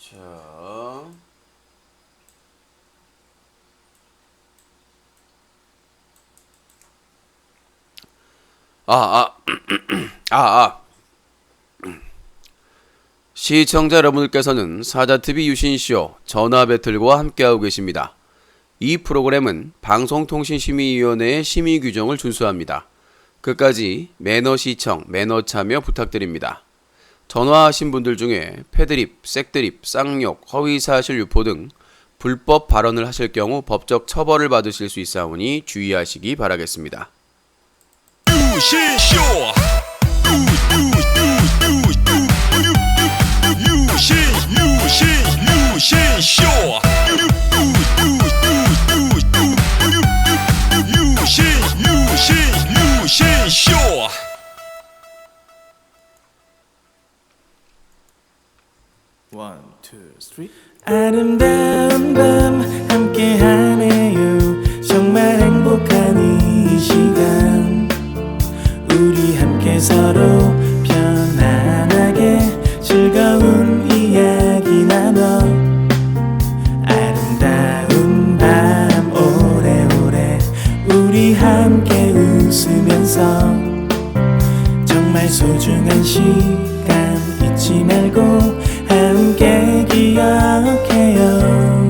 자, 아, 아, 아. 시청자 여러분들께서는 사자TV 유신쇼 전화배틀과 함께하고 계십니다. 이 프로그램은 방송통신심의위원회의 심의 규정을 준수합니다. 끝까지 매너 시청, 매너 참여 부탁드립니다. 전화하신 분들 중에 패드립, 색드립, 쌍욕, 허위사실 유포 등 불법 발언을 하실 경우 법적 처벌을 받으실 수 있사오니 주의하시기 바라겠습니다. 유신쇼 유신쇼 One, two, three. 아름다운 밤 함께하네요. 정말 행복한 이 시간 우리 함께 서로 편안하게 즐거운 이야기 나눠 아름다운 밤 오래오래 우리 함께 웃으면서 정말 소중한 시간 잊지 말고 함께 기억해요.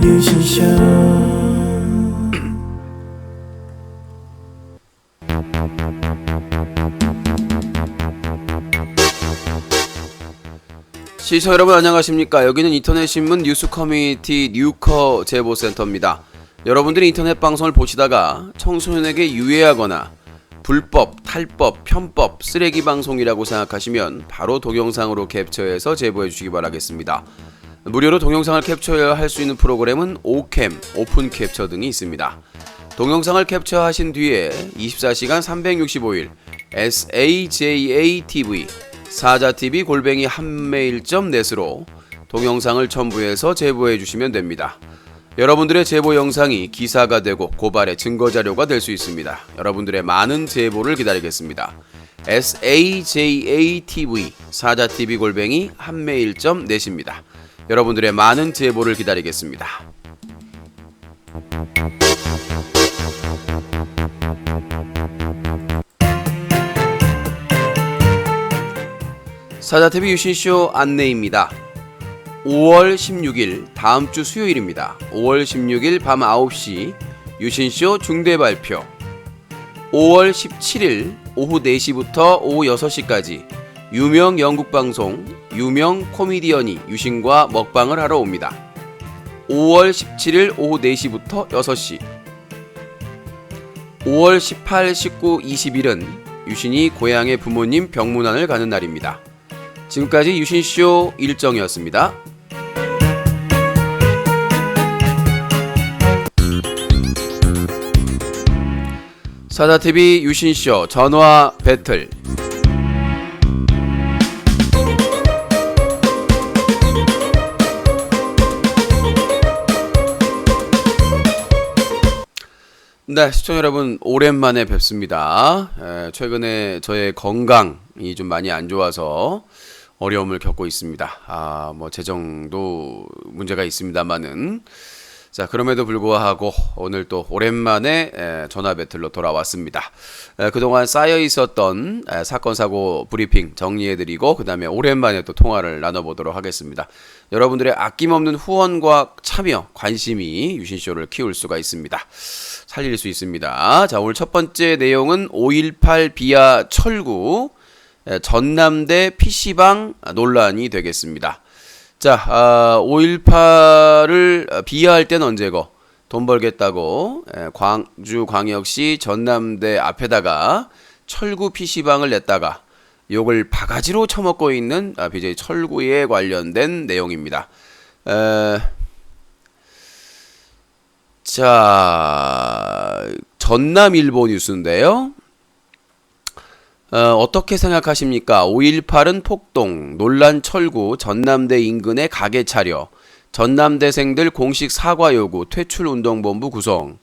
유신쇼. 시청자 여러분 안녕하십니까. 여기는 인터넷신문 뉴스 커뮤니티 뉴커 제보센터입니다. 여러분들이 인터넷 방송을 보시다가 청소년에게 유해하거나 불법, 탈법, 편법, 쓰레기 방송이라고 생각하시면 바로 동영상으로 캡처해서 제보해 주시기 바라겠습니다. 무료로 동영상을 캡처할 수 있는 프로그램은 오캠, 오픈 캡처 등이 있습니다. 동영상을 캡처하신 뒤에 24시간 365일 SAJATV 사자TV 한메일.net으로 동영상을 첨부해서 제보해 주시면 됩니다. 여러분들의 제보 영상이 기사가 되고 고발의 증거자료가 될 수 있습니다. 여러분들의 많은 제보를 기다리겠습니다. SAJATV 사자TV 한메일.net입니다. 여러분들의 많은 제보를 기다리겠습니다. 사자TV 유신쇼 안내입니다. 5월 16일 다음주 수요일입니다. 5월 16일 밤 9시 유신쇼 중대발표, 5월 17일 오후 4시부터 오후 6시까지 유명 영국방송 유명 코미디언이 유신과 먹방을 하러 옵니다. 5월 17일 오후 4시부터 6시 5월 18, 19, 20일은 유신이 고향의 부모님 병문안을 가는 날입니다. 지금까지 유신쇼 일정이었습니다. 사자TV 유신쇼 전화 배틀. 네, 시청자 여러분 오랜만에 뵙습니다. 최근에 저의 건강이 좀 많이 안 좋아서 어려움을 겪고 있습니다. 뭐 재정도 문제가 있습니다만은, 자, 그럼에도 불구하고 오늘 또 오랜만에 전화 배틀로 돌아왔습니다. 그동안 쌓여 있었던 사건 사고 브리핑 정리해드리고, 그 다음에 오랜만에 또 통화를 나눠보도록 하겠습니다. 여러분들의 아낌없는 후원과 참여, 관심이 유신쇼를 키울 수가 있습니다. 살릴 수 있습니다. 자, 오늘 첫 번째 내용은 5.18 비하 철구 전남대 PC방 논란이 되겠습니다. 자, 5.18을 비하할 때는 언제고 돈 벌겠다고 광주광역시 전남대 앞에다가 철구 PC방을 냈다가 욕을 바가지로 처먹고 있는 BJ 철구에 관련된 내용입니다. 자, 전남일보 뉴스인데요. 어떻게 생각하십니까? 5.18은 폭동, 논란 철구, 전남대 인근의 가게 차려, 전남대생들 공식 사과 요구, 퇴출운동본부 구성.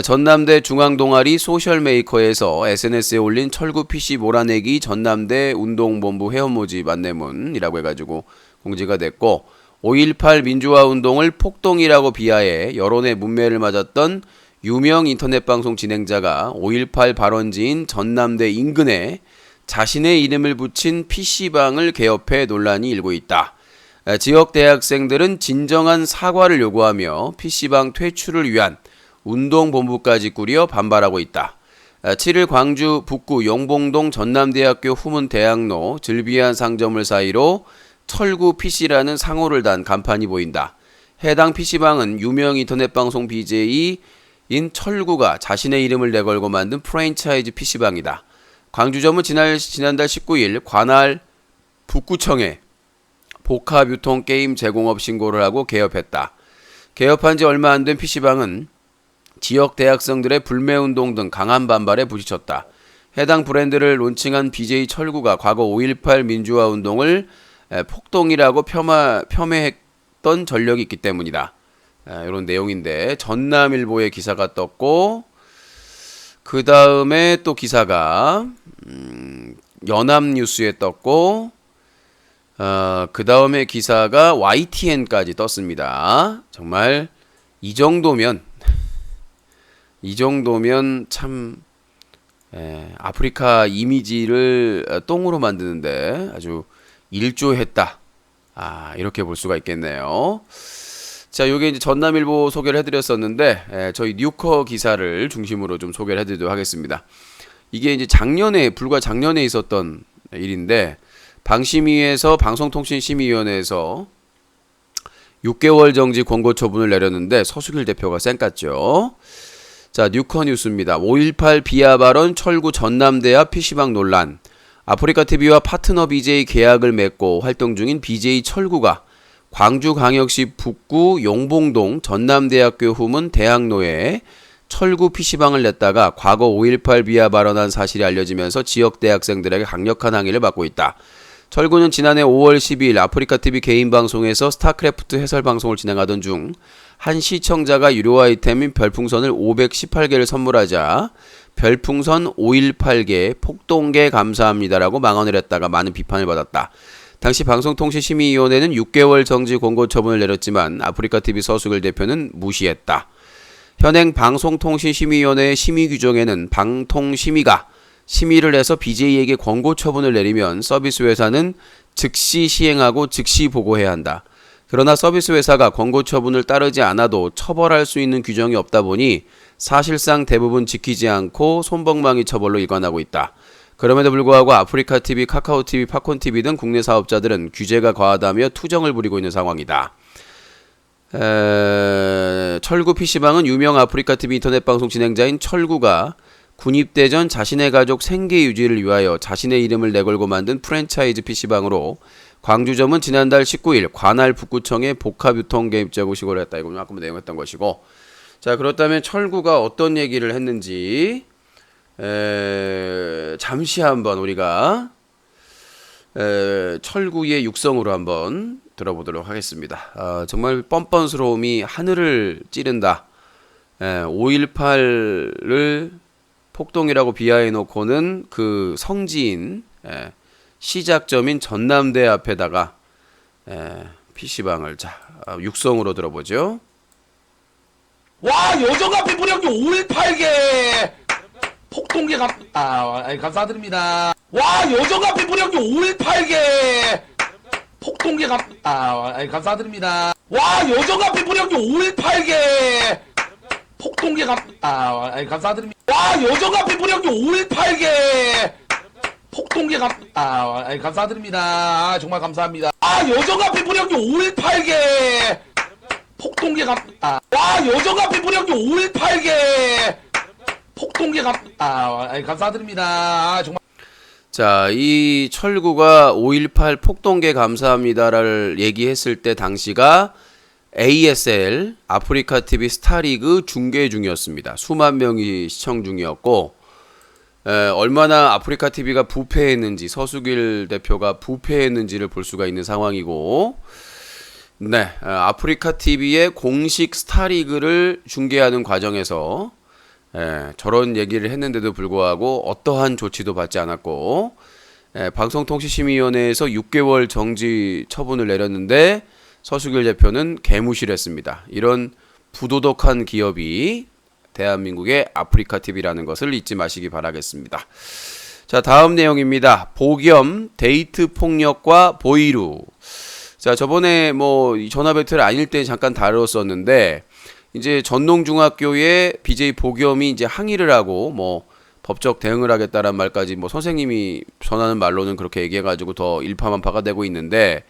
전남대 중앙동아리 소셜메이커에서 SNS에 올린 철구 PC 몰아내기 전남대 운동본부 회원 모집 안내문이라고 해가지고 공지가 됐고, 5.18 민주화 운동을 폭동이라고 비하해 여론의 문매를 맞았던 유명 인터넷 방송 진행자가 5.18 발원지인 전남대 인근에 자신의 이름을 붙인 PC방을 개업해 논란이 일고 있다. 지역 대학생들은 진정한 사과를 요구하며 PC방 퇴출을 위한 운동본부까지 꾸려 반발하고 있다. 7일 광주 북구 용봉동 전남대학교 후문대학로 즐비한 상점을 사이로 철구 PC라는 상호를 단 간판이 보인다. 해당 PC방은 유명 인터넷 방송 BJ인 철구가 자신의 이름을 내걸고 만든 프랜차이즈 PC방이다. 광주점은 지난달 19일 관할 북구청에 복합유통 게임 제공업 신고를 하고 개업했다. 개업한 지 얼마 안 된 PC방은 지역 대학생들의 불매운동 등 강한 반발에 부딪혔다. 해당 브랜드를 론칭한 BJ 철구가 과거 5.18 민주화 운동을 폭동이라고 폄훼했던 전력이 있기 때문이다. 이런 내용인데 전남일보에 기사가 떴고 그 다음에 또 기사가 연합뉴스에 떴고 그 다음에 기사가 YTN까지 떴습니다. 정말 이 정도면 참 아프리카 이미지를 똥으로 만드는데 아주 일조했다. 이렇게 볼 수가 있겠네요. 자, 요게 이제 전남일보 소개를 해드렸었는데 저희 뉴커 기사를 중심으로 좀 소개를 해드리도록 하겠습니다. 이게 이제 불과 작년에 있었던 일인데 방심위에서 방송통신심의위원회에서 6개월 정지 권고 처분을 내렸는데 서수길 대표가 쌩깠죠. 자, 뉴커 뉴스입니다. 5.18 비하 발언 철구 전남대와 PC방 논란. 아프리카TV와 파트너 BJ 계약을 맺고 활동 중인 BJ 철구가 광주광역시 북구 용봉동 전남대학교 후문 대학로에 철구 PC방을 냈다가 과거 5.18 비하 발언한 사실이 알려지면서 지역 대학생들에게 강력한 항의를 받고 있다. 철구는 지난해 5월 12일 아프리카TV 개인 방송에서 스타크래프트 해설 방송을 진행하던 중 한 시청자가 유료 아이템인 별풍선을 518개를 선물하자 별풍선 518개 폭동계 감사합니다라고 망언을 했다가 많은 비판을 받았다. 당시 방송통신심의위원회는 6개월 정지 권고 처분을 내렸지만 아프리카TV 서수길 대표는 무시했다. 현행 방송통신심의위원회의 심의 규정에는 방통심의가 심의를 해서 BJ에게 권고 처분을 내리면 서비스 회사는 즉시 시행하고 즉시 보고해야 한다. 그러나 서비스 회사가 권고 처분을 따르지 않아도 처벌할 수 있는 규정이 없다 보니 사실상 대부분 지키지 않고 손방망이 처벌로 일관하고 있다. 그럼에도 불구하고 아프리카TV, 카카오TV, 팝콘TV 등 국내 사업자들은 규제가 과하다며 투정을 부리고 있는 상황이다. 철구 PC방은 유명 아프리카TV 인터넷 방송 진행자인 철구가 군입대 전 자신의 가족 생계 유지를 위하여 자신의 이름을 내걸고 만든 프랜차이즈 PC방으로 광주점은 지난달 19일 관할 북구청에 복합유통 게임 제공 신고를 했다. 이건 아까 내용했던 것이고, 자, 그렇다면 철구가 어떤 얘기를 했는지 잠시 한번 우리가 철구의 육성으로 한번 들어보도록 하겠습니다. 정말 뻔뻔스러움이 하늘을 찌른다. 5.18을 폭동이라고 비하해놓고는 그 성지인 시작점인 전남대 앞에다가 PC방을 육성으로 들어보죠. 와, 여정 앞에 무려 5.18개 폭동계 감사드립니다. 와, 여정 앞에 무려 5.18개 폭동계 감사드립니다. 와, 여정 앞에 무려 5.18개 폭동계 감사드립니다. 와, 여정 앞에 무려 5.18개 폭동계 감사드립니다. 정말 감사합니다. 와, 여정 앞에 무려 5.18개 폭동계 와, 여정 앞에 무려 5.18개 폭동계 감사드립니다. 정말. 자, 이 철구가 5.18 폭동계 감사합니다를 얘기했을 때 당시가 ASL 아프리카TV 스타리그 중계 중이었습니다. 수만 명이 시청 중이었고 얼마나 아프리카TV가 부패했는지, 서수길 대표가 부패했는지를 볼 수가 있는 상황이고, 네, 아프리카TV의 공식 스타리그를 중계하는 과정에서 저런 얘기를 했는데도 불구하고 어떠한 조치도 받지 않았고, 방송통신심의위원회에서 6개월 정지 처분을 내렸는데 서수길 대표는 개무실했습니다. 이런 부도덕한 기업이 대한민국의 아프리카 TV라는 것을 잊지 마시기 바라겠습니다. 자, 다음 내용입니다. 복염, 데이트 폭력과 보이루. 자, 저번에 뭐 전화 배틀 아닐 때 잠깐 다뤘었는데 이제 전농중학교에 BJ 복염이 이제 항의를 하고 뭐 법적 대응을 하겠다란 말까지 뭐 선생님이 전하는 말로는 그렇게 얘기해가지고 더 일파만파가 되고 있는데,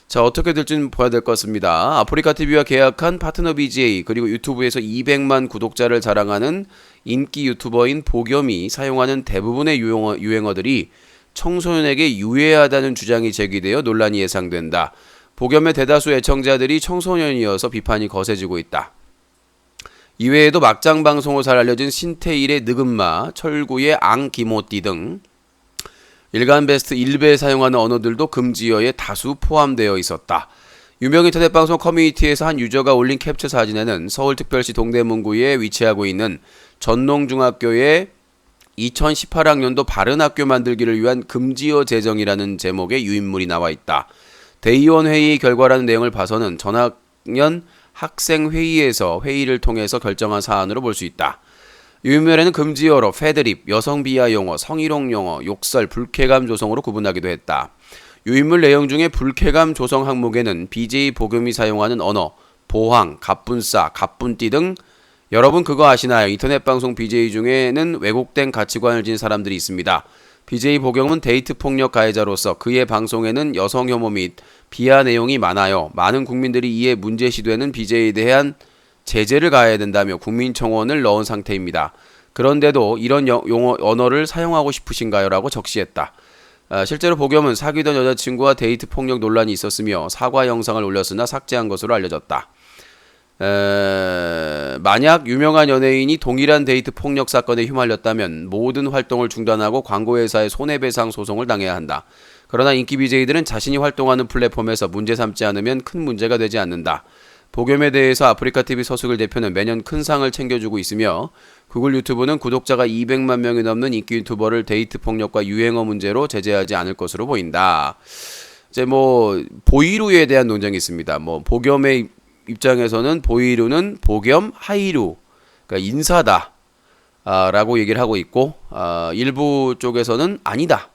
자, 어떻게 될지는 봐야 될 것 같습니다. 아프리카 TV와 계약한 파트너 BJ 그리고 유튜브에서 200만 구독자를 자랑하는 인기 유튜버인 복염이 사용하는 대부분의 유행어들이 청소년에게 유해하다는 주장이 제기되어 논란이 예상된다. 복염의 대다수 애청자들이 청소년이어서 비판이 거세지고 있다. 이외에도 막장 방송으로 잘 알려진 신태일의 느금마, 철구의 앙기모띠 등 일간 베스트 1배에 사용하는 언어들도 금지어에 다수 포함되어 있었다. 유명 인터넷 방송 커뮤니티에서 한 유저가 올린 캡처 사진에는 서울특별시 동대문구에 위치하고 있는 전농중학교의 2018학년도 바른학교 만들기를 위한 금지어 제정이라는 제목의 유인물이 나와 있다. 대의원 회의 결과라는 내용을 봐서는 전학년 학생회의에서 회의를 통해서 결정한 사안으로 볼 수 있다. 유인물에는 금지어로 패드립, 여성 비하 용어, 성희롱 용어, 욕설, 불쾌감 조성으로 구분하기도 했다. 유인물 내용 중에 불쾌감 조성 항목에는 BJ 복음이 사용하는 언어, 보항, 갑분싸, 갑분띠 등 여러분 그거 아시나요? 인터넷 방송 BJ 중에는 왜곡된 가치관을 지닌 사람들이 있습니다. BJ 복용은 데이트 폭력 가해자로서 그의 방송에는 여성 혐오 및 비하 내용이 많아요. 많은 국민들이 이에 문제시되는 BJ에 대한 제재를 가해야 된다며 국민청원을 넣은 상태입니다. 그런데도 이런 언어를 사용하고 싶으신가요? 라고 적시했다. 실제로 복염은 사귀던 여자친구와 데이트 폭력 논란이 있었으며 사과 영상을 올렸으나 삭제한 것으로 알려졌다. 만약 유명한 연예인이 동일한 데이트 폭력 사건에 휘말렸다면 모든 활동을 중단하고 광고회사의 손해배상 소송을 당해야 한다. 그러나 인기 BJ들은 자신이 활동하는 플랫폼에서 문제 삼지 않으면 큰 문제가 되지 않는다. 복염에 대해서 아프리카TV 서수길 대표는 매년 큰 상을 챙겨주고 있으며 구글 유튜브는 구독자가 200만 명이 넘는 인기 유튜버를 데이트 폭력과 유행어 문제로 제재하지 않을 것으로 보인다. 이제 뭐 보이루에 대한 논쟁이 있습니다. 뭐 복염의 입장에서는 보이루는 복염, 하이루, 그러니까 인사다 라고 얘기를 하고 있고, 일부 쪽에서는 아니다.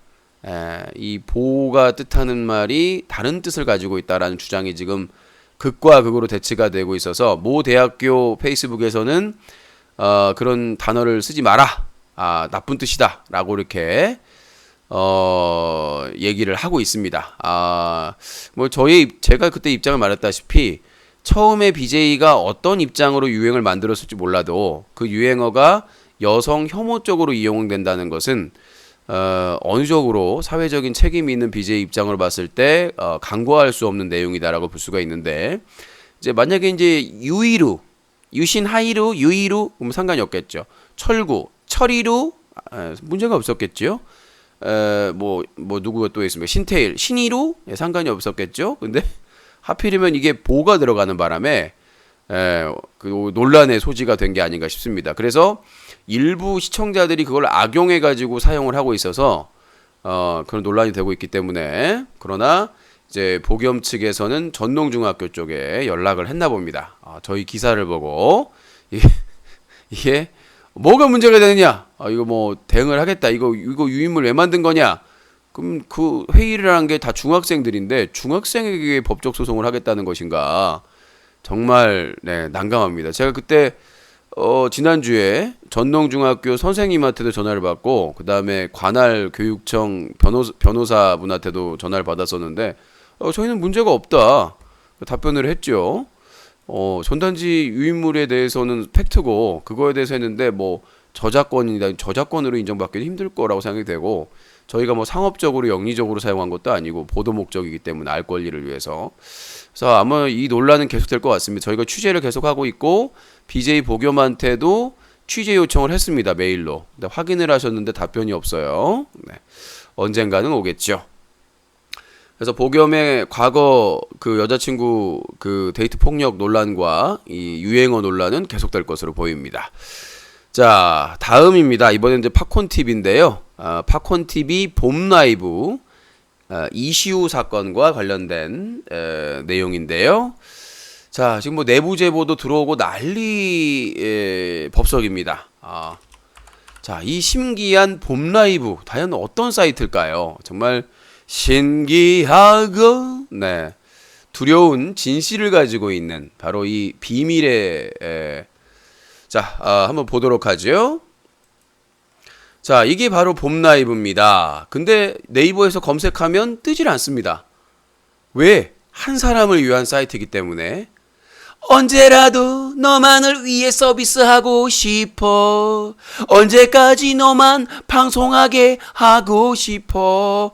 이 보가 뜻하는 말이 다른 뜻을 가지고 있다라는 주장이 지금 극과 극으로 대치가 되고 있어서 모 대학교 페이스북에서는 그런 단어를 쓰지 마라, 나쁜 뜻이다 라고 이렇게 얘기를 하고 있습니다. 뭐 제가 그때 입장을 말했다시피 처음에 BJ가 어떤 입장으로 유행을 만들었을지 몰라도 그 유행어가 여성 혐오 쪽으로 이용된다는 것은 어느 쪽으로 사회적인 책임이 있는 BJ 입장으로 봤을 때 간과할 수 없는 내용이다라고 볼 수가 있는데, 이제 만약에 이제 유이루, 유신 하이루, 유이루 그러면 상관이 없겠죠. 철구, 철이루 문제가 없었겠죠. 뭐 누구가 또 있습니까? 신태일, 신이루 상관이 없었겠죠. 근데 하필이면 이게 보가 들어가는 바람에 그 논란의 소지가 된 게 아닌가 싶습니다. 그래서 일부 시청자들이 그걸 악용해가지고 사용을 하고 있어서 그런 논란이 되고 있기 때문에, 그러나 이제 복염 측에서는 전농중학교 쪽에 연락을 했나 봅니다. 저희 기사를 보고 이게 뭐가 문제가 되느냐? 이거 뭐 대응을 하겠다. 이거 유인물 왜 만든 거냐? 그럼 그 회의를 한 게 다 중학생들인데 중학생에게 법적 소송을 하겠다는 것인가? 정말 난감합니다. 제가 그때 지난주에 전농중학교 선생님한테도 전화를 받고 그 다음에 관할 교육청 변호사분한테도 전화를 받았었는데 저희는 문제가 없다 답변을 했죠. 전단지 유인물에 대해서는 팩트고 그거에 대해서 했는데 뭐 저작권으로 인정받기는 힘들 거라고 생각이 되고, 저희가 뭐 상업적으로 영리적으로 사용한 것도 아니고 보도 목적이기 때문에 알 권리를 위해서. 그래서 아마 이 논란은 계속될 것 같습니다. 저희가 취재를 계속하고 있고 BJ 복염한테도 취재 요청을 했습니다. 메일로. 근데 확인을 하셨는데 답변이 없어요. 언젠가는 오겠죠. 그래서 복염의 과거 그 여자친구 그 데이트 폭력 논란과 이 유행어 논란은 계속될 것으로 보입니다. 자, 다음입니다. 이번엔 이제 팝콘TV인데요. 팝콘TV 봄 라이브 이시우 사건과 관련된 내용인데요. 자, 지금 뭐 내부 제보도 들어오고 난리 법석입니다. 자, 이 신기한 봄 라이브 과연 어떤 사이트일까요? 정말 신기하고 두려운 진실을 가지고 있는 바로 이 비밀의 자, 한번 보도록 하죠. 자, 이게 바로 봄 라이브입니다. 근데 네이버에서 검색하면 뜨질 않습니다. 왜? 한 사람을 위한 사이트이기 때문에. 언제라도 너만을 위해 서비스하고 싶어. 언제까지 너만 방송하게 하고 싶어.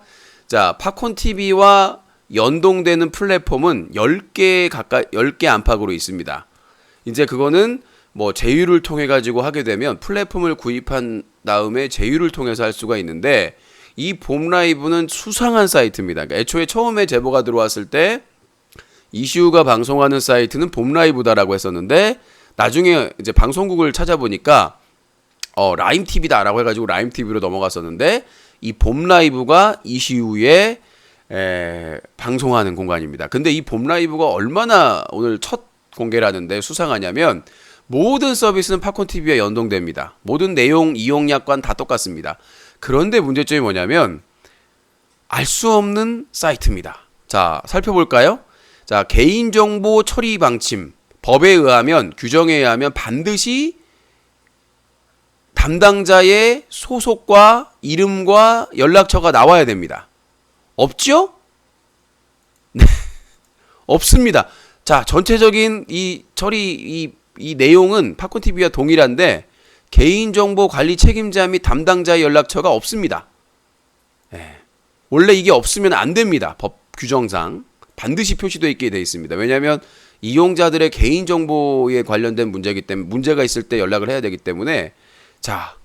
자, 팝콘TV와 연동되는 플랫폼은 10개 안팎으로 있습니다. 이제 그거는 뭐 제휴를 통해 가지고 하게 되면 플랫폼을 구입한 다음에 제휴를 통해서 할 수가 있는데, 이 봄 라이브는 수상한 사이트입니다. 그러니까 애초에 처음에 제보가 들어왔을 때 이슈가 방송하는 사이트는 봄 라이브다라고 했었는데, 나중에 이제 방송국을 찾아보니까 라임 TV다라고 해가지고 라임 TV로 넘어갔었는데, 이 봄 라이브가 이슈에 방송하는 공간입니다. 근데 이 봄 라이브가 얼마나 오늘 첫 공개라는데 수상하냐면, 모든 서비스는 팝콘TV와 연동됩니다. 모든 내용, 이용약관 다 똑같습니다. 그런데 문제점이 뭐냐면 알 수 없는 사이트입니다. 자, 살펴볼까요? 자, 개인정보 처리 방침. 법에 의하면, 규정에 의하면 반드시 담당자의 소속과 이름과 연락처가 나와야 됩니다. 없죠? 네. 없습니다. 자, 전체적인 이 처리, 이 내용은 팝콘TV와 동일한데 개인정보 관리 책임자 및 담당자의 연락처가 없습니다. 원래 이게 없으면 안 됩니다. 법 규정상 반드시 표시되어 있게 되어 있습니다. 왜냐하면 이용자들의 개인정보에 관련된 문제이기 때문에, 문제가 있을 때 연락을 해야 되기 때문에. 자,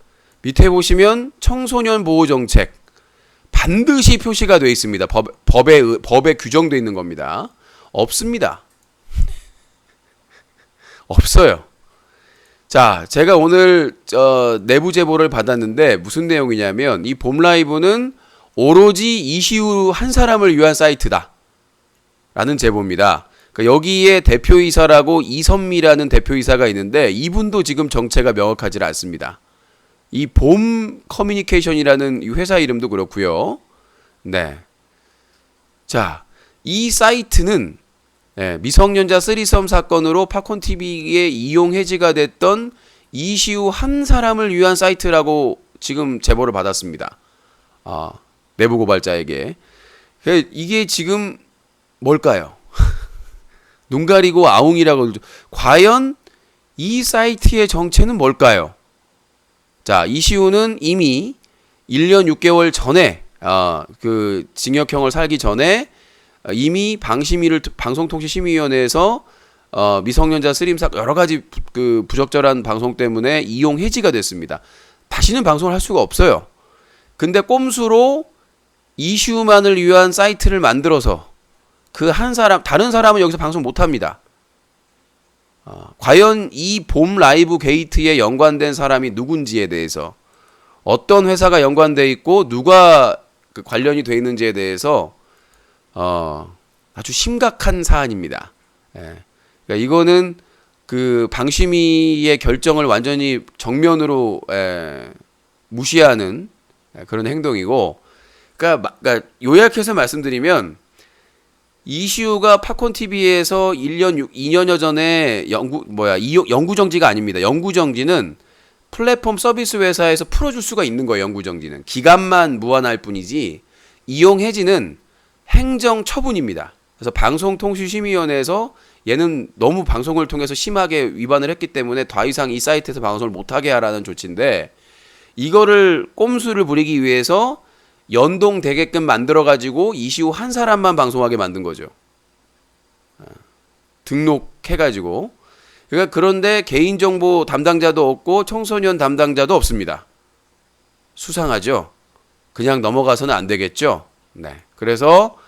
밑에 보시면 청소년 보호 정책 반드시 표시가 되어 있습니다. 법에 규정되어 있는 겁니다. 없습니다. 없어요. 자, 제가 오늘 내부 제보를 받았는데 무슨 내용이냐면, 이 봄 라이브는 오로지 이시우 한 사람을 위한 사이트다 라는 제보입니다. 그러니까 여기에 대표이사라고 이선미라는 대표이사가 있는데, 이분도 지금 정체가 명확하지 않습니다. 이 봄 커뮤니케이션이라는 이 회사 이름도 그렇고요. 네. 자, 이 사이트는 미성년자 쓰리썸 사건으로 팝콘TV에 이용 해지가 됐던 이시우 한 사람을 위한 사이트라고 지금 제보를 받았습니다. 내부 고발자에게. 이게 지금 뭘까요? 눈 가리고 아웅이라고. 과연 이 사이트의 정체는 뭘까요? 자, 이시우는 이미 1년 6개월 전에 그 징역형을 살기 전에 이미 방송통신심의위원회에서 미성년자 쓰림사 여러 가지 그 부적절한 방송 때문에 이용 해지가 됐습니다. 다시는 방송을 할 수가 없어요. 근데 꼼수로 이슈만을 위한 사이트를 만들어서 그 한 사람, 다른 사람은 여기서 방송 못 합니다. 과연 이 봄 라이브 게이트에 연관된 사람이 누군지에 대해서, 어떤 회사가 연관돼 있고 누가 그 관련이 돼 있는지에 대해서 아주 심각한 사안입니다. 그러니까 이거는 그 방심위의 결정을 완전히 정면으로 무시하는 그런 행동이고, 그러니까 요약해서 말씀드리면, 이슈가 팝콘TV에서 2년여 전에 영구정지가 아닙니다. 영구정지는 플랫폼 서비스 회사에서 풀어줄 수가 있는 거예요. 영구정지는 기간만 무한할 뿐이지, 이용 해지는 행정 처분입니다. 그래서 방송통신심의위원회에서 얘는 너무 방송을 통해서 심하게 위반을 했기 때문에 더 이상 이 사이트에서 방송을 못하게 하라는 조치인데, 이거를 꼼수를 부리기 위해서 연동되게끔 만들어가지고 이시우 한 사람만 방송하게 만든 거죠. 등록해가지고. 그러니까 그런데 개인정보 담당자도 없고 청소년 담당자도 없습니다. 수상하죠? 그냥 넘어가서는 안 되겠죠? 네. 그래서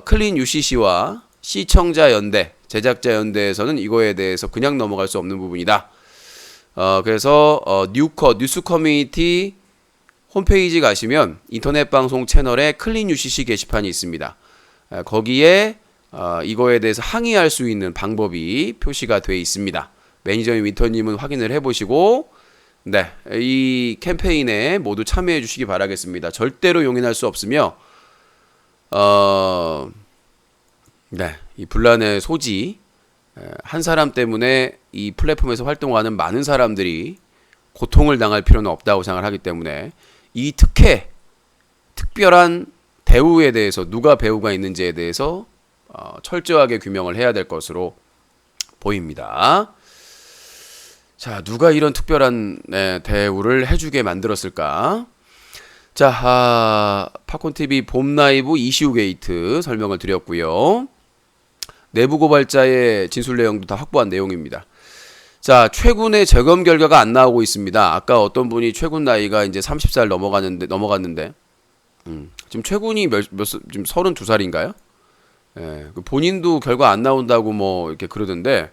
클린 UCC와 시청자연대, 제작자연대에서는 이거에 대해서 그냥 넘어갈 수 없는 부분이다. 그래서 뉴스 커뮤니티 홈페이지 가시면 인터넷 방송 채널에 클린 UCC 게시판이 있습니다. 거기에 이거에 대해서 항의할 수 있는 방법이 표시가 되어 있습니다. 매니저님, 윈터님은 확인을 해보시고 네, 이 캠페인에 모두 참여해 주시기 바라겠습니다. 절대로 용인할 수 없으며 네, 이 분란의 소지 한 사람 때문에 이 플랫폼에서 활동하는 많은 사람들이 고통을 당할 필요는 없다고 생각을 하기 때문에 이 특별한 대우에 대해서 누가 배우가 있는지에 대해서 철저하게 규명을 해야 될 것으로 보입니다. 자, 누가 이런 특별한 대우를 해주게 만들었을까? 자, 팝콘TV 봄 라이브 이슈 게이트 설명을 드렸고요. 내부 고발자의 진술 내용도 다 확보한 내용입니다. 자, 최군의 재검 결과가 안 나오고 있습니다. 아까 어떤 분이 최군 나이가 이제 30살 넘어갔는데, 지금 최군이 지금 32살인가요? 예, 본인도 결과 안 나온다고 뭐 이렇게 그러던데,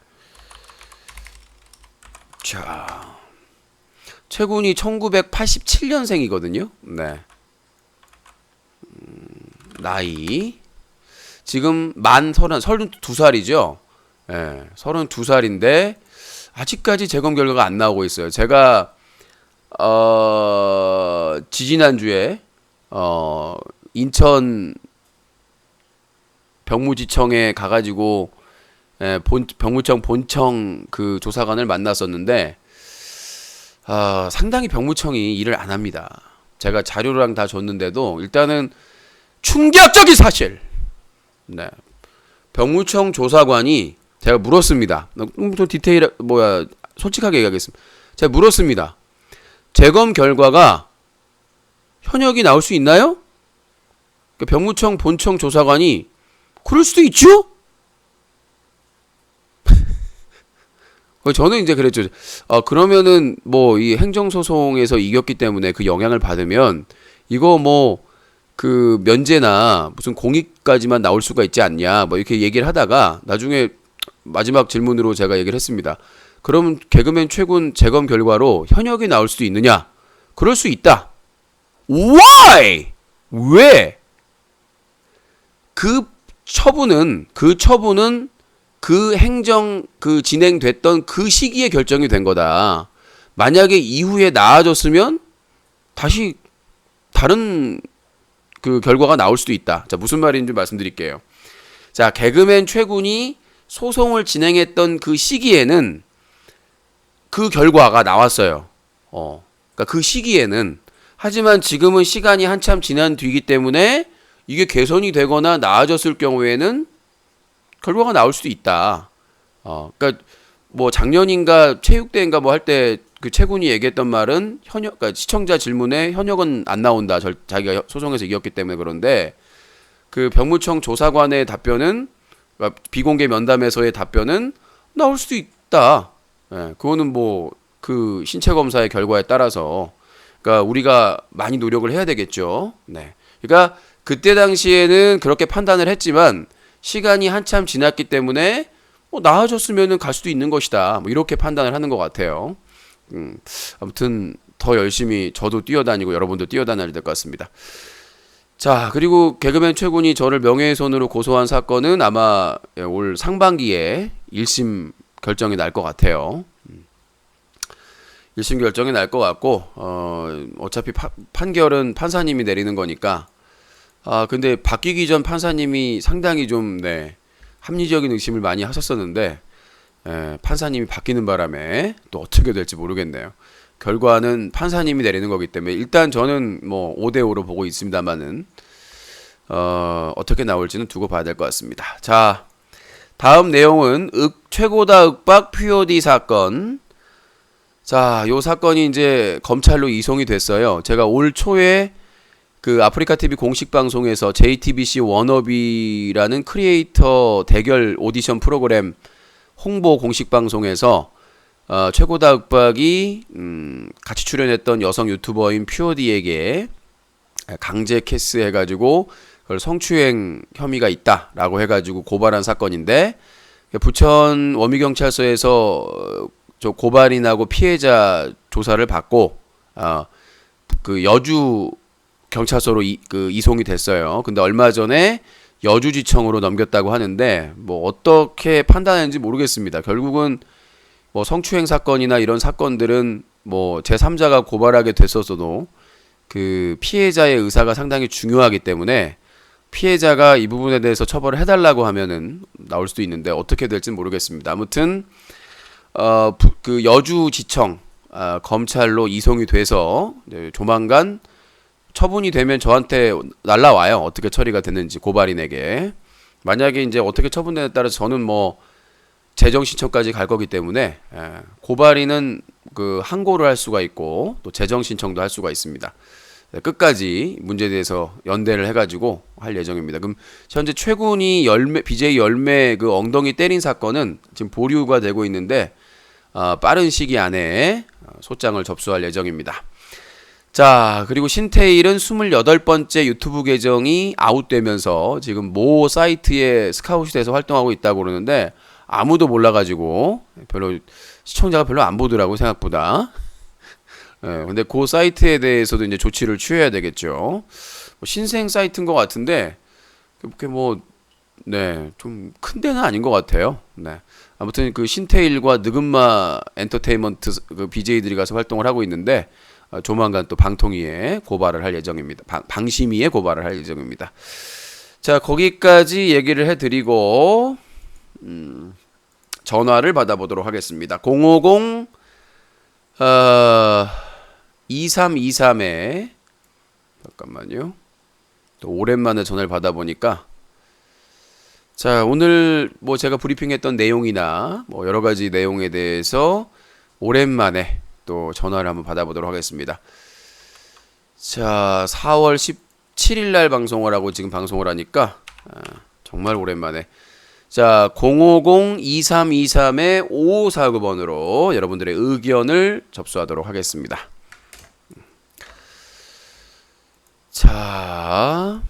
자, 최군이 1987년생이거든요. 네. 나이. 지금 만 32살이죠. 예, 32살인데, 아직까지 재검 결과가 안 나오고 있어요. 제가, 지지난주에, 인천 병무지청에 가가지고, 병무청 본청 그 조사관을 만났었는데, 상당히 병무청이 일을 안 합니다. 제가 자료랑 다 줬는데도 일단은 충격적인 사실. 네. 병무청 조사관이 제가 물었습니다. 좀 솔직하게 얘기하겠습니다. 제가 물었습니다. 재검 결과가 현역이 나올 수 있나요? 병무청 본청 조사관이 그럴 수도 있죠? 저는 이제 그랬죠. 그러면은 뭐 이 행정소송에서 이겼기 때문에 그 영향을 받으면 이거 뭐 그 면제나 무슨 공익까지만 나올 수가 있지 않냐 뭐 이렇게 얘기를 하다가 나중에 마지막 질문으로 제가 얘기를 했습니다. 그러면 개그맨 최군 재검 결과로 현역이 나올 수도 있느냐? 그럴 수 있다. Why? 왜? 그 처분은 그 행정 진행됐던 그 시기에 결정이 된 거다. 만약에 이후에 나아졌으면 다시 다른 그 결과가 나올 수도 있다. 자, 무슨 말인지 말씀드릴게요. 자, 개그맨 최군이 소송을 진행했던 그 시기에는 그 결과가 나왔어요. 그러니까 그 시기에는. 하지만 지금은 시간이 한참 지난 뒤이기 때문에 이게 개선이 되거나 나아졌을 경우에는 결과가 나올 수도 있다. 그러니까 뭐 작년인가 체육대회인가 뭐 할 때 그 최군이 얘기했던 말은 그러니까 시청자 질문에 현역은 안 나온다. 자기가 소송에서 이겼기 때문에. 그런데 그 병무청 조사관의 답변은, 그러니까 비공개 면담에서의 답변은 나올 수도 있다. 예, 그거는 뭐 그 신체 검사의 결과에 따라서, 그러니까 우리가 많이 노력을 해야 되겠죠. 네. 그러니까 그때 당시에는 그렇게 판단을 했지만 시간이 한참 지났기 때문에 뭐 나아졌으면은 갈 수도 있는 것이다. 뭐 이렇게 판단을 하는 것 같아요. 아무튼 더 열심히 저도 뛰어다니고 여러분도 뛰어다녀야 될 것 같습니다. 자, 그리고 개그맨 최군이 저를 명예훼손으로 고소한 사건은 아마 올 상반기에 1심 결정이 날 것 같아요. 1심 결정이 날 것 같고, 어차피 판결은 판사님이 내리는 거니까. 근데 바뀌기 전 판사님이 상당히 좀, 합리적인 의심을 많이 하셨었는데, 판사님이 바뀌는 바람에 또 어떻게 될지 모르겠네요. 결과는 판사님이 내리는 거기 때문에 일단 저는 뭐 5대5로 보고 있습니다만은, 어떻게 나올지는 두고 봐야 될 것 같습니다. 자, 다음 내용은 최고다 윽박 POD 사건. 자, 요 사건이 이제 검찰로 이송이 됐어요. 제가 올 초에 그 아프리카 TV 공식 방송에서 JTBC 워너비라는 크리에이터 대결 오디션 프로그램 홍보 공식 방송에서 최고다 윽박이 같이 출연했던 여성 유튜버인 POD에게 강제 캐스 해가지고 그걸 성추행 혐의가 있다라고 해가지고 고발한 사건인데, 부천 워미경찰서에서 저 고발인하고 피해자 조사를 받고 그 여주 경찰서로 이송이 됐어요. 근데 얼마 전에 여주지청으로 넘겼다고 하는데 뭐 어떻게 판단했는지 모르겠습니다. 결국은 뭐 성추행 사건이나 이런 사건들은 뭐 제3자가 고발하게 됐었어도 그 피해자의 의사가 상당히 중요하기 때문에 피해자가 이 부분에 대해서 처벌을 해달라고 하면은 나올 수도 있는데 어떻게 될지는 모르겠습니다. 아무튼 그 여주지청 검찰로 이송이 돼서 조만간 처분이 되면 저한테 날라와요. 어떻게 처리가 됐는지 고발인에게. 만약에 이제 어떻게 처분되냐에 따라서 저는 뭐 재정 신청까지 갈 거기 때문에 고발인은 그 항고를 할 수가 있고 또 재정 신청도 할 수가 있습니다. 끝까지 문제에 대해서 연대를 해가지고 할 예정입니다. 그럼 현재 최군이 BJ 열매 그 엉덩이 때린 사건은 지금 보류가 되고 있는데 빠른 시기 안에 소장을 접수할 예정입니다. 자, 그리고 신태일은 28번째 유튜브 계정이 아웃되면서 지금 모 사이트에 스카웃이 돼서 활동하고 있다고 그러는데 아무도 몰라가지고 별로 시청자가 별로 안 보더라고 생각보다. 근데 그 사이트에 대해서도 이제 조치를 취해야 되겠죠. 뭐 신생 사이트인 것 같은데 그렇게 뭐 좀 큰 데는 아닌 것 같아요. 아무튼 그 신태일과 느금마 엔터테인먼트 그 BJ들이 가서 활동을 하고 있는데 조만간 또 방통위에 고발을 할 예정입니다. 방심위에 고발을 할 예정입니다. 자, 거기까지 얘기를 해드리고 전화를 받아보도록 하겠습니다. 050 2323에 잠깐만요. 또 오랜만에 전화를 받아보니까 자, 오늘 뭐 제가 브리핑했던 내용이나 뭐 여러 가지 내용에 대해서 오랜만에 또 전화를 한번 받아보도록 하겠습니다. 자, 4월 17일 날 방송을 하고 지금 방송을 하니까 정말 오랜만에 자, 050-2323의 5549번으로 여러분들의 의견을 접수하도록 하겠습니다. 자,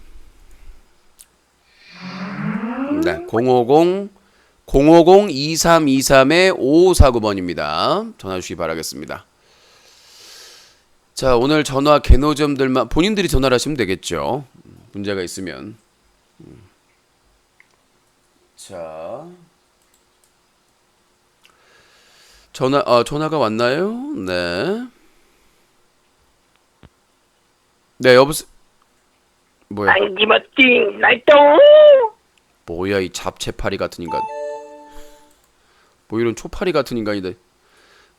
050-2323의 5549번입니다. 전화 주시기 바라겠습니다. 자, 오늘 전화 개노점들만 본인들이 전화를 하시면 되겠죠. 문제가 있으면. 자, 전화가 왔나요? 네. 네, 여보세요. 뭐야? 안기멋진 날도 뭐야 이 잡채파리 같은 인간. 뭐 이런 초파리 같은 인간이다.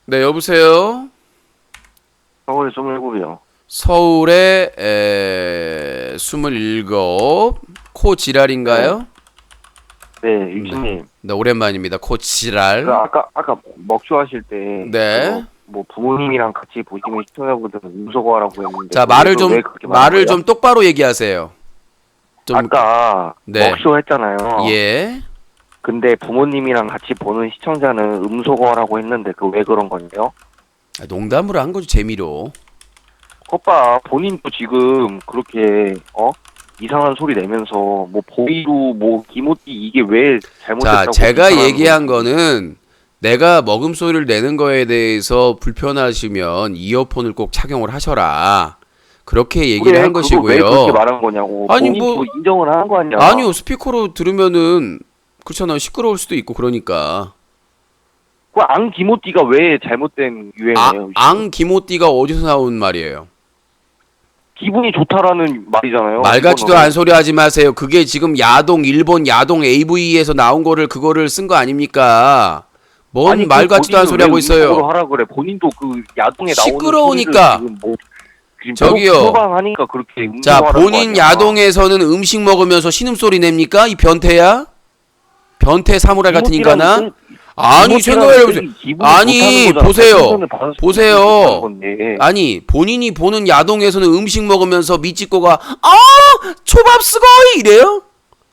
네, 여보세요. 서울에 27이요. 서울에 27. 코 지랄인가요? 네, 유진님. 네, 오랜만입니다. 코 지랄. 그 아까 먹주하실 때. 네. 뭐 부모님이랑 같이 보시면 시청자분들은 음소거하라고 했는데. 자, 말을 좀 똑바로 얘기하세요. 좀 아까 네. 먹쇼 했잖아요. 예. 근데 부모님이랑 같이 보는 시청자는 음소거하라고 했는데 그 왜 그런 건데요? 농담으로 한 거지 재미로. 오빠 본인도 지금 그렇게 이상한 소리 내면서 뭐 보이루 뭐 기모띠 이게 왜 잘못됐다고. 자, 제가 얘기한 거는 내가 먹음소리를 내는 거에 대해서 불편하시면 이어폰을 꼭 착용을 하셔라. 그렇게 얘기를 한 것이고요. 왜 그렇게 말한 거냐고. 아니, 본인도 뭐 인정을 하는 거 아니야. 아니요, 스피커로 들으면은 그렇잖아요. 시끄러울 수도 있고 그러니까. 그 앙 기모띠가 왜 잘못된 유행이에요? 앙 기모띠가 어디서 나온 말이에요? 기분이 좋다라는 말이잖아요. 말 같지도 않은 소리 하지 마세요. 그게 지금 일본 야동 AV에서 나온 거를 그거를 쓴 거 아닙니까? 뭔 말 같지도 않은 소리 하고 있어요. 하라 그래. 본인도 그 야동에 나오는 시끄러우니까. 지금 뭐 지금 저기요. 표방하니까 그렇게 자, 음소거하라는 거 본인 아니야. 야동에서는 음식 먹으면서 신음소리 냅니까? 이 변태야? 변태 사무라이 같은 인간아? 아니, 생각해보세요. 아니, 보세요. 아니, 본인이 보는 야동에서는 음식 먹으면서 미치코가 초밥 쓰고 이래요?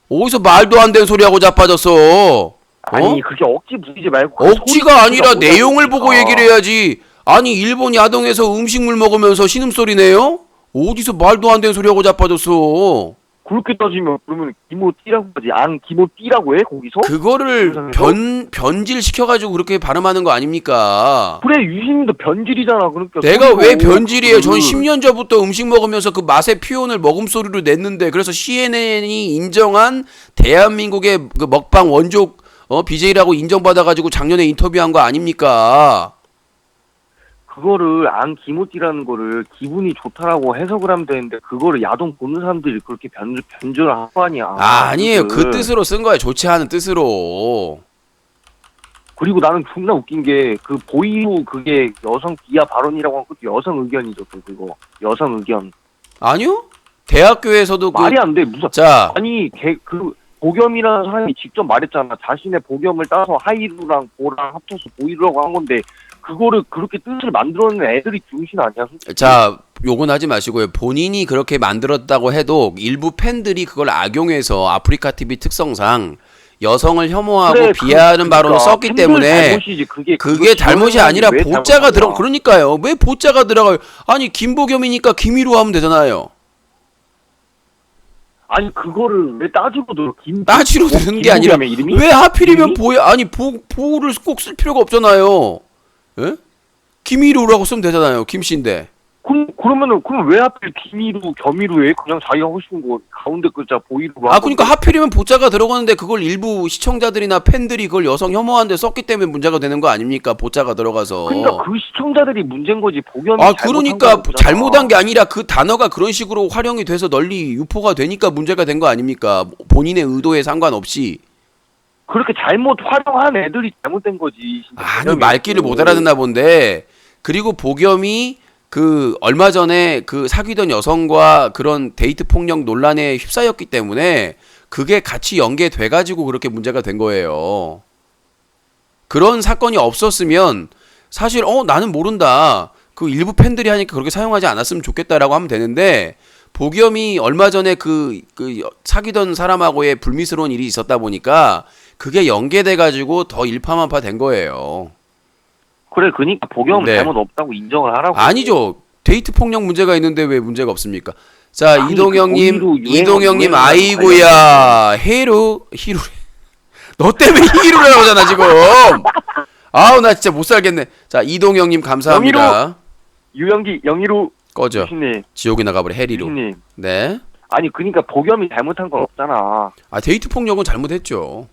어디서 말도 안 되는 소리하고 자빠졌어? 아니, 그게 억지 부리지 말고. 억지가 아니라 내용을 보고 얘기를 해야지. 아니, 일본 야동에서 음식물 먹으면서 신음소리 내요? 어디서 말도 안 되는 소리하고 자빠졌어? 그렇게 따지면 그러면 기모띠라고 하지 안 기모띠라고 해 거기서? 그거를 영상에서? 변질시켜가지고 그렇게 발음하는 거 아닙니까? 그래 유신님도 변질이잖아. 그러니까 내가 소리고 왜 변질이에요? 전 그- 10년 전부터 음식 먹으면서 그 맛의 표현을 먹음소리로 냈는데, 그래서 CNN이 인정한 대한민국의 그 먹방 원조 BJ라고 인정받아가지고 작년에 인터뷰한 거 아닙니까? 그거를 안 기모띠라는 거를 기분이 좋다라고 해석을 하면 되는데 그거를 야동 보는 사람들이 그렇게 변절을 할 거 아니야. 아니에요. 그 그거를. 뜻으로 쓴 거야. 좋지 않은 뜻으로. 그리고 나는 존나 웃긴 게 그 보이로 그게 여성 비하 발언이라고 한 것도 여성 의견이죠. 그거 여성 의견. 아니요? 대학교에서도 말이 안 돼. 무슨 자, 아니 그 보겸이라는 사람이 직접 말했잖아. 자신의 보겸을 따서 하이루랑 보랑 합쳐서 보이루라고 한 건데 그거를 그렇게 뜻을 만들어낸 애들이 중심 아니야? 솔직히? 자, 요건 하지 마시고요. 본인이 그렇게 만들었다고 해도 일부 팬들이 그걸 악용해서 아프리카 TV 특성상 여성을 혐오하고 그래, 비하하는 발언을 그러니까 썼기 팬들 때문에 잘못이지. 그게 잘못이 아니라 왜 보자가 들어. 잘못이야? 그러니까요. 왜 보자가 들어가요? 아니 김보겸이니까 김희로 하면 되잖아요. 아니 그거를 왜 따지고 들어? 따지로 되는 게 아니라 김보겸의 이름이? 왜 하필이면 이름이? 보야? 아니 보를 꼭 쓸 필요가 없잖아요. 예? 김희로라고 쓰면 되잖아요. 김씨인데. 그러면은 그럼 왜 하필 김이루 겸이루 해? 그냥 자기가 하고 싶은 거 가운데 글자 보이루로. 아, 그러니까 하필이면 보자가 들어가는데 그걸 일부 시청자들이나 팬들이 그걸 여성 혐오하는데 썼기 때문에 문제가 되는 거 아닙니까? 보자가 들어가서. 그러니까 그 시청자들이 문제인 거지. 보겸이 아, 잘못한 그러니까 건 없잖아. 잘못한 게 아니라 그 단어가 그런 식으로 활용이 돼서 널리 유포가 되니까 문제가 된 거 아닙니까? 본인의 의도에 상관없이. 그렇게 잘못 활용한 애들이 잘못된 거지. 진짜 아니, 개념이 말귀를 없고. 못 알아듣나 본데. 그리고 보겸이 그 얼마 전에 그 사귀던 여성과 그런 데이트 폭력 논란에 휩싸였기 때문에 그게 같이 연계돼 가지고 그렇게 문제가 된 거예요. 그런 사건이 없었으면 사실 나는 모른다. 그 일부 팬들이 하니까 그렇게 사용하지 않았으면 좋겠다라고 하면 되는데, 보겸이 얼마 전에 그 사귀던 사람하고의 불미스러운 일이 있었다 보니까 그게 연계돼 가지고 더 일파만파 된 거예요. 그래, 그니까 보겸은 네. 잘못 없다고 인정을 하라고. 아니죠. 데이트 폭력 문제가 있는데 왜 문제가 없습니까? 자, 아니, 이동영님, 그 고의로 이동영님, 유행어 아이고야, 히루, 너 때문에 히루라고 하잖아 지금. 아우, 나 진짜 못 살겠네. 자, 이동영님 감사합니다. 유영기, 영희루, 꺼져. 유신님, 지옥이 나가버려 해리로. 유신님. 네. 아니, 그니까 보겸이 잘못한 건 없잖아. 아, 데이트 폭력은 잘못했죠.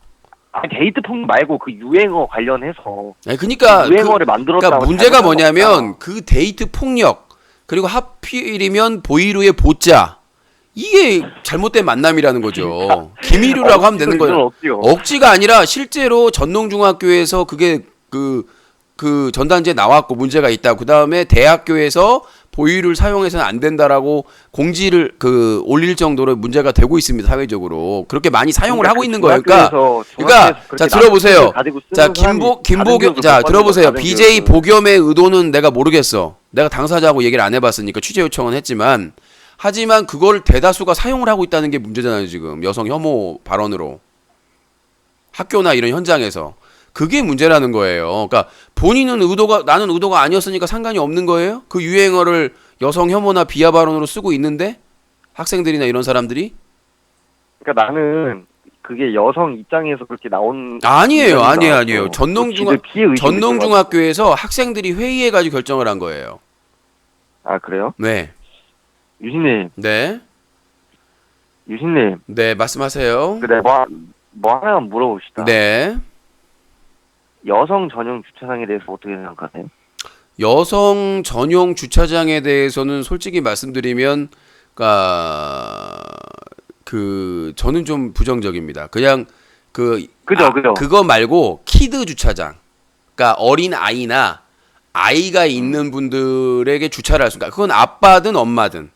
아니, 데이트 폭 말고 그 유행어 관련해서. 아니, 그러니까 유행어를 만들었다고. 그러니까 문제가 잘못한 건 뭐냐면 없잖아. 그 데이트 폭력, 그리고 하필이면 보이루의 보자, 이게 잘못된 만남이라는 거죠. 김희류라고 하면 되는 거예요. 억지요. 억지가 아니라 실제로 전농중학교에서 그게 그 전단지에 나왔고 문제가 있다. 그 다음에 대학교에서 보이를 사용해서는 안 된다라고 공지를 올릴 정도로 문제가 되고 있습니다. 사회적으로 그렇게 많이 사용을 하고 있는 거예요. 그러니까 자, 들어보세요. 자, 김보겸, 자, 들어보세요. BJ 보겸의 의도는 내가 모르겠어. 내가 당사자하고 얘기를 안 해봤으니까 취재 요청은 했지만, 하지만 그걸 대다수가 사용을 하고 있다는 게 문제잖아요. 지금 여성 혐오 발언으로 학교나 이런 현장에서. 그게 문제라는 거예요. 그러니까 나는 의도가 아니었으니까 상관이 없는 거예요? 그 유행어를 여성 혐오나 비하 발언으로 쓰고 있는데 학생들이나 이런 사람들이? 그러니까 나는 그게 여성 입장에서 그렇게 나온 아니에요. 그 전농중학교에서 학생들이 회의해가지고 결정을 한 거예요. 아, 그래요? 네. 유신님, 네. 유신님, 네, 말씀하세요. 그래 뭐 하나만 물어봅시다. 네. 여성 전용 주차장에 대해서 어떻게 생각하세요? 여성 전용 주차장에 대해서는 솔직히 말씀드리면, 저는 좀 부정적입니다. 그냥 그죠. 그거 말고 키드 주차장, 그러니까 어린 아이나 아이가 있는 분들에게 주차를 할 수 있으니까 그건 아빠든 엄마든.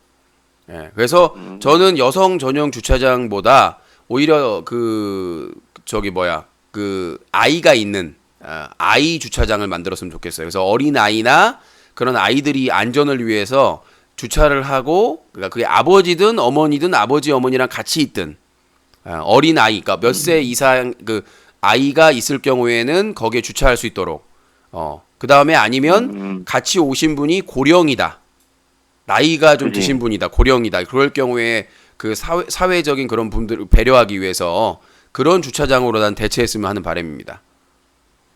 예, 그래서 저는 여성 전용 주차장보다 오히려 아이가 있는 아이 주차장을 만들었으면 좋겠어요. 그래서 어린 아이나 그런 아이들이 안전을 위해서 주차를 하고, 그러니까 그게 아버지든 어머니든 아버지 어머니랑 같이 있든 어린 아이, 그러니까 몇 세 이상 아이가 있을 경우에는 거기에 주차할 수 있도록. 그 다음에 아니면 같이 오신 분이 고령이다, 나이가 좀 드신 분이다, 고령이다, 그럴 경우에 그 사회적인 그런 분들을 배려하기 위해서 그런 주차장으로 난 대체했으면 하는 바람입니다.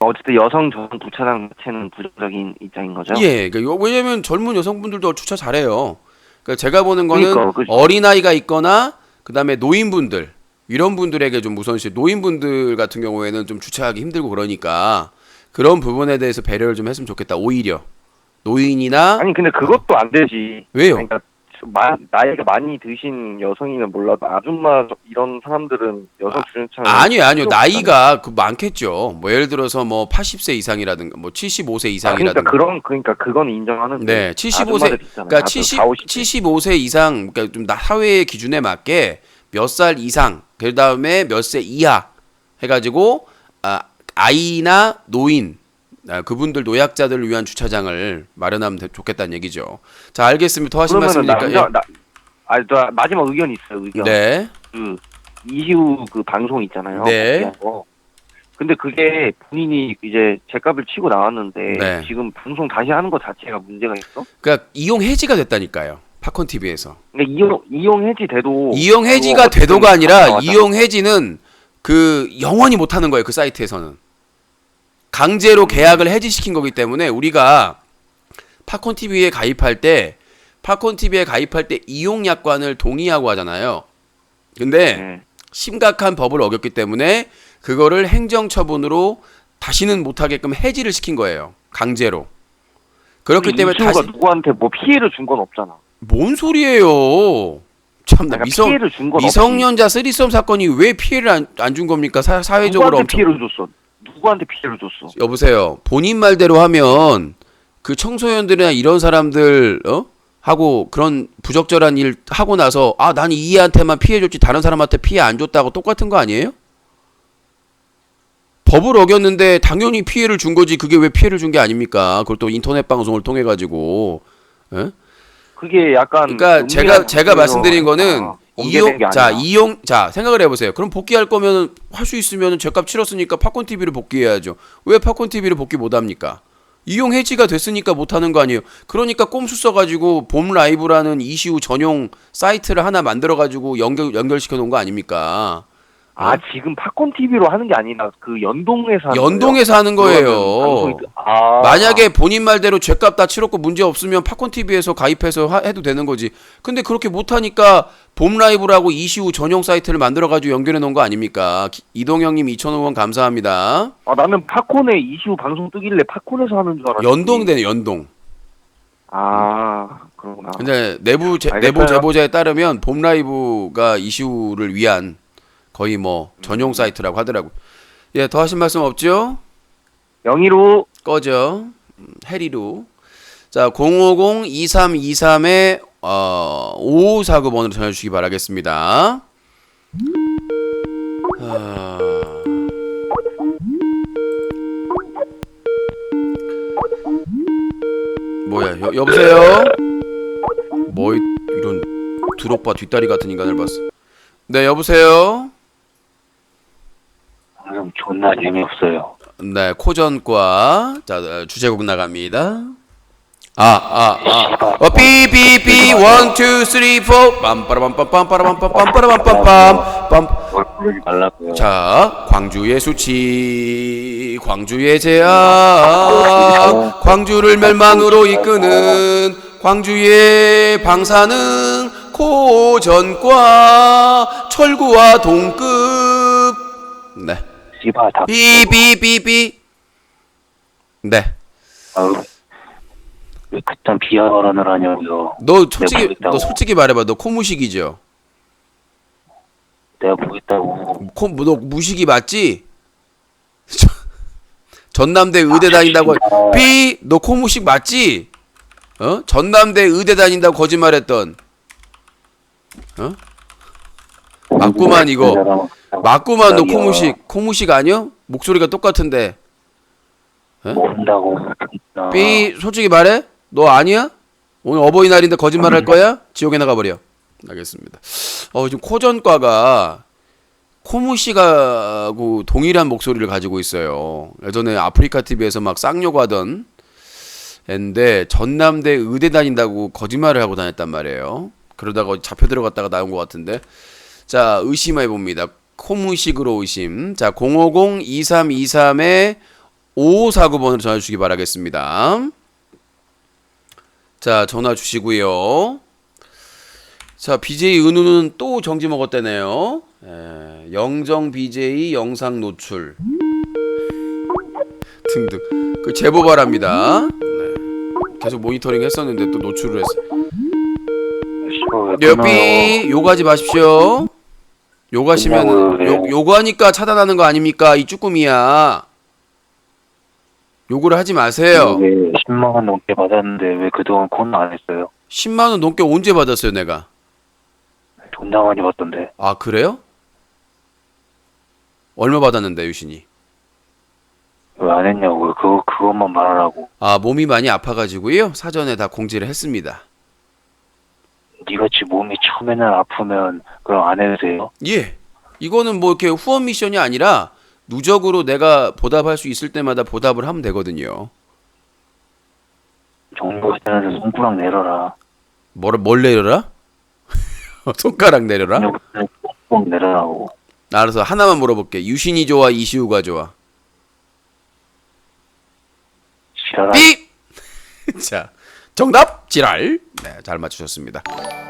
어쨌든 여성 전용 주차장 자체는 부정적인 입장인 거죠? 예, 왜냐면 젊은 여성분들도 주차 잘해요. 그러니까 제가 보는 거는 그러니까, 그죠. 어린아이가 있거나 그다음에 노인분들 이런 분들에게 좀 우선시 노인분들 같은 경우에는 좀 주차하기 힘들고 그러니까 그런 부분에 대해서 배려를 좀 했으면 좋겠다. 오히려 노인이나 아니 근데 그것도 안 되지. 왜요? 그러니까 나이가 많이 드신 여성이면 몰라도 아줌마 이런 사람들은 여성 주차장 아니요 나이가 그 많겠죠. 뭐 예를 들어서 뭐 80세 이상이라든가 뭐 75세 이상이라든가 그러니까 그건 인정하는데. 네, 75세 아줌마들 있잖아요. 그러니까 아주 40, 50대. 75세 이상 그러니까 좀 사회의 기준에 맞게 몇 살 이상 그다음에 몇 세 이하 해가지고 아이나 노인 그분들 노약자들을 위한 주차장을 마련하면 좋겠다는 얘기죠. 자, 알겠습니다. 더 하실 그러면은 말씀이니까. 저 마지막 의견이 있어요. 의견. 네. 그 이시우 그 방송 있잖아요. 네. 거기한 거. 근데 그게 본인이 이제 제값을 치고 나왔는데 네. 지금 방송 다시 하는 거 자체가 문제가 있어? 그러니까 이용 해지가 됐다니까요. 팝콘 TV에서. 그러니까 이용 해지돼도 이용 해지가 되도가 아니라 이용 해지는 그 영원히 못 하는 거예요. 그 사이트에서는. 강제로 계약을 해지시킨 거기 때문에 우리가 팝콘 TV에 가입할 때 이용 약관을 동의하고 하잖아요. 근데 네. 심각한 법을 어겼기 때문에 그거를 행정처분으로 다시는 못하게끔 해지를 시킨 거예요. 강제로. 그렇기 때문에 이시우가 다시 누구한테 뭐 피해를 준 건 없잖아. 뭔 소리예요? 참나 그러니까 피해를 준 건 미성년자 쓰리썸 사건이 왜 피해를 안 준 겁니까? 사회적으로 누구한테 엄청 피해를 줬어? 누구한테 피해를 줬어? 여보세요. 본인 말대로 하면 그 청소년들이나 이런 사람들 하고 그런 부적절한 일 하고 나서 난 이 애한테만 피해 줬지 다른 사람한테 피해 안 줬다고 똑같은 거 아니에요? 법을 어겼는데 당연히 피해를 준 거지. 그게 왜 피해를 준 게 아닙니까? 그걸 또 인터넷 방송을 통해 가지고. 예? 그게 약간 그러니까 제가 말씀드린 거는 공개된 게 아니라. 생각을 해보세요. 그럼 복귀할 거면 할 수 있으면 죄값 치렀으니까 팝콘 TV를 복귀해야죠. 왜 팝콘 TV를 복귀 못 합니까? 이용 해지가 됐으니까 못 하는 거 아니에요. 그러니까 꼼수 써가지고 봄 라이브라는 이시우 전용 사이트를 하나 만들어가지고 연결시켜 놓은 거 아닙니까? 지금 팝콘 TV로 하는 게 아니라 그 연동해서 하는 연동해서 하는 거예요. 아. 만약에 본인 말대로 죄값 다 치렀고 문제 없으면 팝콘 TV에서 가입해서 해도 되는 거지. 근데 그렇게 못 하니까 봄 라이브라고 이시우 전용 사이트를 만들어 가지고 연결해 놓은 거 아닙니까? 이동영님 2,000원 감사합니다. 나는 팝콘에 이시우 방송 뜨길래 팝콘에서 하는 줄 알았지. 연동되네 연동. 그러구나. 근데 내부 알겠어요. 제보자에 따르면 봄 라이브가 이슈를 위한 거의 뭐 전용 사이트라고 하더라고. 예, 더 하신 말씀 없죠? 영희로 꺼져. 해리로. 자, 050-2323에 5549번으로 전화 주시기 바라겠습니다. 뭐야? 여보세요? 뭐 이런 드록바 뒷다리 같은 인간을 봤어. 네, 여보세요? 형 존나 재미없어요. 네, 코전과 자 주제곡 나갑니다. 삐삐삐 1 2 3 4 빰빠라빰빰빰빠라빰빰빰빠라빰빰빰빰. 뭘 부르지 말라고요. 자, 광주의 수치, 광주의 제약, 광주를 멸망으로 이끄는 광주의 방사능 고전과 철구와 동급. 네. 씨발 다. 삐삐삐삐. 네. 왜 그딴 비하 발언을 하냐고요. 너 솔직히 보겠다고. 너 솔직히 말해봐. 너 코무식이죠? 내가 보겠다고. 너 무식이 맞지? 전남대 의대 다닌다고 너 코무식 맞지? 전남대 의대 다닌다고 거짓말했던. 맞구만 이거. 맞구만 너 코무식 아니야? 목소리가 똑같은데. 모른다고. 솔직히 말해? 너 아니야? 오늘 어버이날인데 거짓말 할 거야? 지옥에 나가버려. 알겠습니다. 지금 코전과가 코무씨하고 동일한 목소리를 가지고 있어요. 예전에 아프리카 TV에서 막 쌍욕하던 애인데 전남대 의대 다닌다고 거짓말을 하고 다녔단 말이에요. 그러다가 잡혀 들어갔다가 나온 것 같은데. 자, 의심해 봅니다. 코무식으로 의심. 자, 050-2323-5549번으로 전화 주시기 바라겠습니다. 자, 전화 주시고요. 자, BJ 은우는 또 정지 먹었다네요. 영정 BJ 영상 노출 등등. 그 제보 바랍니다. 네. 계속 모니터링 했었는데 또 노출을 했어. 여삐 요구하지 마십시오. 요구하시면 요구하니까 차단하는 거 아닙니까? 이 쭈꾸미야. 요구를 하지 마세요. 10만 원 넘게 받았는데 왜 그동안 콘 안 했어요? 10만 원 넘게 언제 받았어요, 내가? 존나 많이 받던데. 아, 그래요? 얼마 받았는데, 유신이? 왜 안 했냐고. 그것만 말하라고. 아, 몸이 많이 아파가지고요. 사전에 다 공지를 했습니다. 니같이 몸이 처음에는 아프면 그럼 안 해도 돼요? 예. 이거는 뭐 이렇게 후원 미션이 아니라 누적으로 내가 보답할 수 있을 때마다 보답을 하면 되거든요. 정부 때는 손가락 내려라. 뭘 내려라? 손가락 내려라? 꼭 내려라고. 알아서 하나만 물어볼게. 유신이 좋아, 이시우가 좋아? 지랄아. 삐! 자, 정답! 지랄! 네, 잘 맞추셨습니다.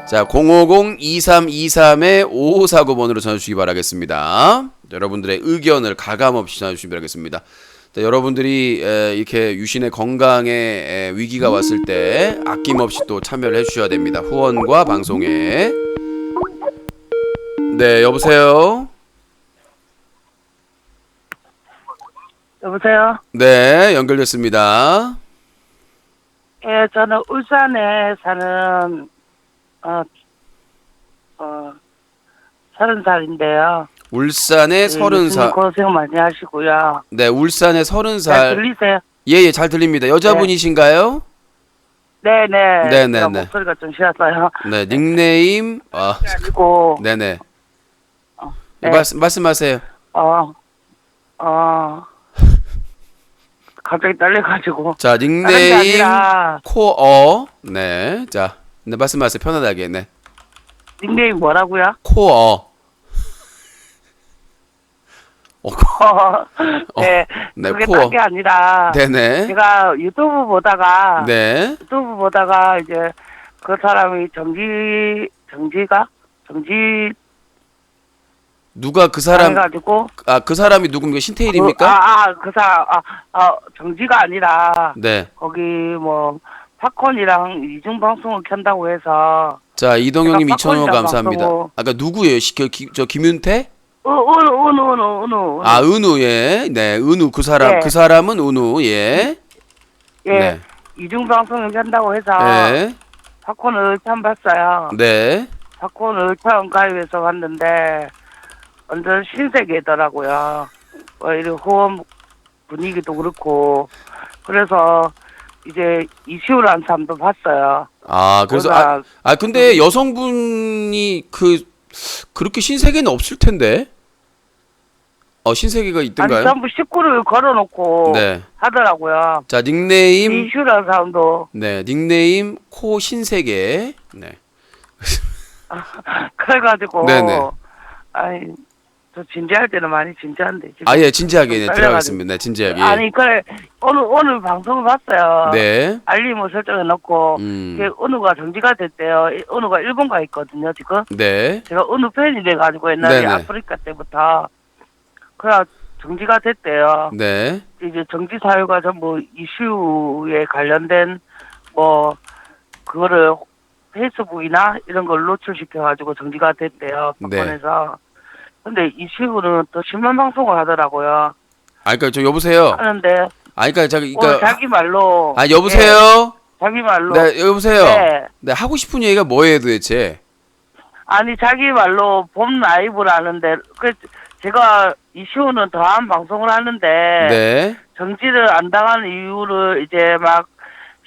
자, 050-2323-5549번으로 전화주시기 바라겠습니다. 여러분들의 의견을 가감없이 전화주시기 바라겠습니다. 자, 여러분들이 이렇게 유신의 건강에 위기가 왔을 때 아낌없이 또 참여를 해주셔야 됩니다. 후원과 방송에. 네, 여보세요? 여보세요? 네, 연결됐습니다. 예, 저는 울산에 사는, 30살인데요. 울산의 30살. 고생 많이 하시고요. 네, 울산의 잘 30살. 들리세요? 예, 예, 잘 들립니다. 여자분이신가요? 네네. 네네네. 제가 목소리가 좀 쉬었어요. 네, 닉네임. 아, 그리고, 네네. 네. 말씀하세요. 갑자기 떨려가지고. 자, 다른 게 닉네임 아니라, 코어. 네, 자, 네, 말씀하세요. 편안하게. 네, 닉네임 뭐라고요? 코어. 네. 네, 그게 코어. 딴 게 아니라, 네네. 제가 유튜브 보다가, 네. 이제 그 사람이 정지가 누가 그 사람? 해가지고 아, 그 사람이 누굽니까? 신태일입니까? 그 사람 정지가 아니라 네. 거기 뭐 팝콘이랑 이중 방송을 켠다고 해서 자, 이동영님 제가 2,000원 팝콘이랑 감사합니다. 방송을- 아까 누구예요? 저 김윤태? 은우 아, 은우, 예. 네, 은우 그 사람. 네. 그 사람은 은우, 예. 예 네. 이중 방송을 켠다고 해서 네. 팝콘을 처음 봤어요. 네. 팝콘을 처음 가입해서 봤는데 완전 신세계더라고요. 이런 후원 분위기도 그렇고 그래서 이제 이시우라는 사람도 봤어요. 아, 그래서 근데 여성분이 그렇게 신세계는 없을 텐데. 신세계가 아니 있던가요? 전부 식구를 걸어놓고 네. 하더라고요. 자, 닉네임. 이슈라는 사람도 네, 닉네임 코 신세계. 네. 그래가지고 네네. 아니 저 진지할 때는 많이 진지한데 지금 아, 예, 진지하게 좀 네, 떨려가지고. 들어가겠습니다. 네, 진지하게. 아니 그래 오늘 방송을 봤어요. 네. 알림을 설정해놓고 그 은우가 정지가 됐대요. 은우가 일본 가 있거든요 지금. 네. 제가 은우 팬이 돼가지고 옛날에 네네. 아프리카 때부터 그래 정지가 됐대요. 네. 이제 정지 사유가 전부 이슈에 관련된 뭐 그거를 페이스북이나 이런 걸 노출시켜가지고 정지가 됐대요. 네. 박권에서. 근데 이슈는 또 신문 방송을 하더라고요. 그러니까 저 여보세요. 하는데 그러니까 오늘 자기 말로 여보세요. 자기 말로 네, 여보세요. 네. 네, 하고 싶은 얘기가 뭐예요, 도대체? 아니 자기 말로 봄 라이브를 하는데 그 제가 이슈는 더한 방송을 하는데 네. 정지를 안 당하는 이유를 이제 막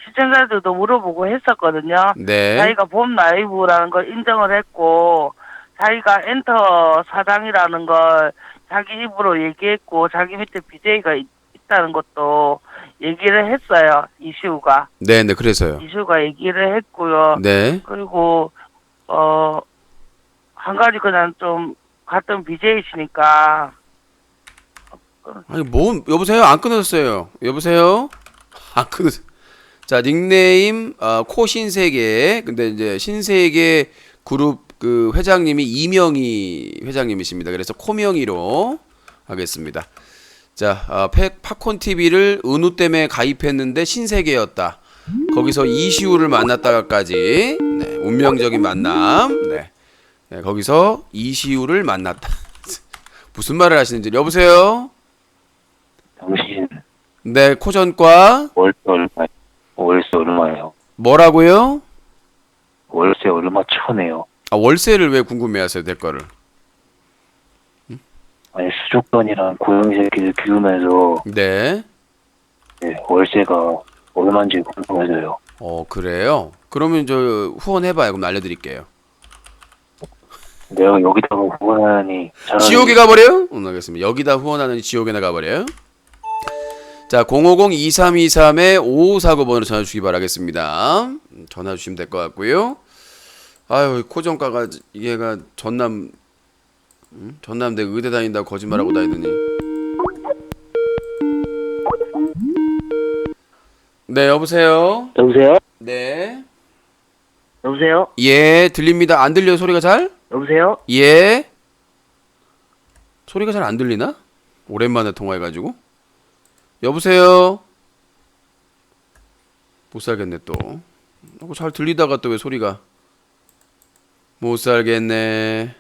시청자들도 물어보고 했었거든요. 네. 자기가 봄 라이브라는 걸 인정을 했고 자기가 엔터 사장이라는 걸 자기 입으로 얘기했고 자기 밑에 BJ가 있다는 것도 얘기를 했어요. 이슈가. 네, 네, 그래서요. 이슈가 얘기를 했고요. 네. 그리고 한 가지 그냥 좀 같은 BJ시니까 아니 뭐 여보세요? 안 끊어졌어요. 여보세요? 안 끊어졌. 자 닉네임 코신세계. 근데 이제 신세계 그룹 그 회장님이 이명희 회장님이십니다. 그래서 코명희로 하겠습니다. 자 팝콘 TV를 은우 때문에 가입했는데 신세계였다. 거기서 이시우를 만났다가까지 네, 운명적인 만남. 네. 네, 거기서 이시우를 만났다. 무슨 말을 하시는지. 여보세요? 당신 네, 코전과 월세 얼마예요? 뭐라고요? 월세 얼마 쳐내요? 아, 월세를 왜 궁금해하세요, 대가를? 아니 수족관이랑 고양이 새끼들 키우면서 네. 네, 월세가 얼마인지 궁금해서요. 그래요? 그러면 저 후원해봐요. 그럼 알려드릴게요. 내가 여기다가 후원하니 차라리 지옥에 가버려요? 알겠습니다. 여기다 후원하는 지옥에나 가버려요? 자, 050-2323-5549번으로 전화 주시기 바라겠습니다. 전화 주시면 될 것 같고요. 아유, 코정가가 얘가 전남대 의대 다닌다고 거짓말하고 다니더니. 네, 여보세요? 여보세요? 네. 여보세요? 예, 들립니다. 안 들려요, 소리가 잘? 여보세요? 예. 소리가 잘 안 들리나? 오랜만에 통화해가지고. 여보세요? 못 살겠네, 또. 잘 들리다가 또 왜 소리가. 못 살겠네.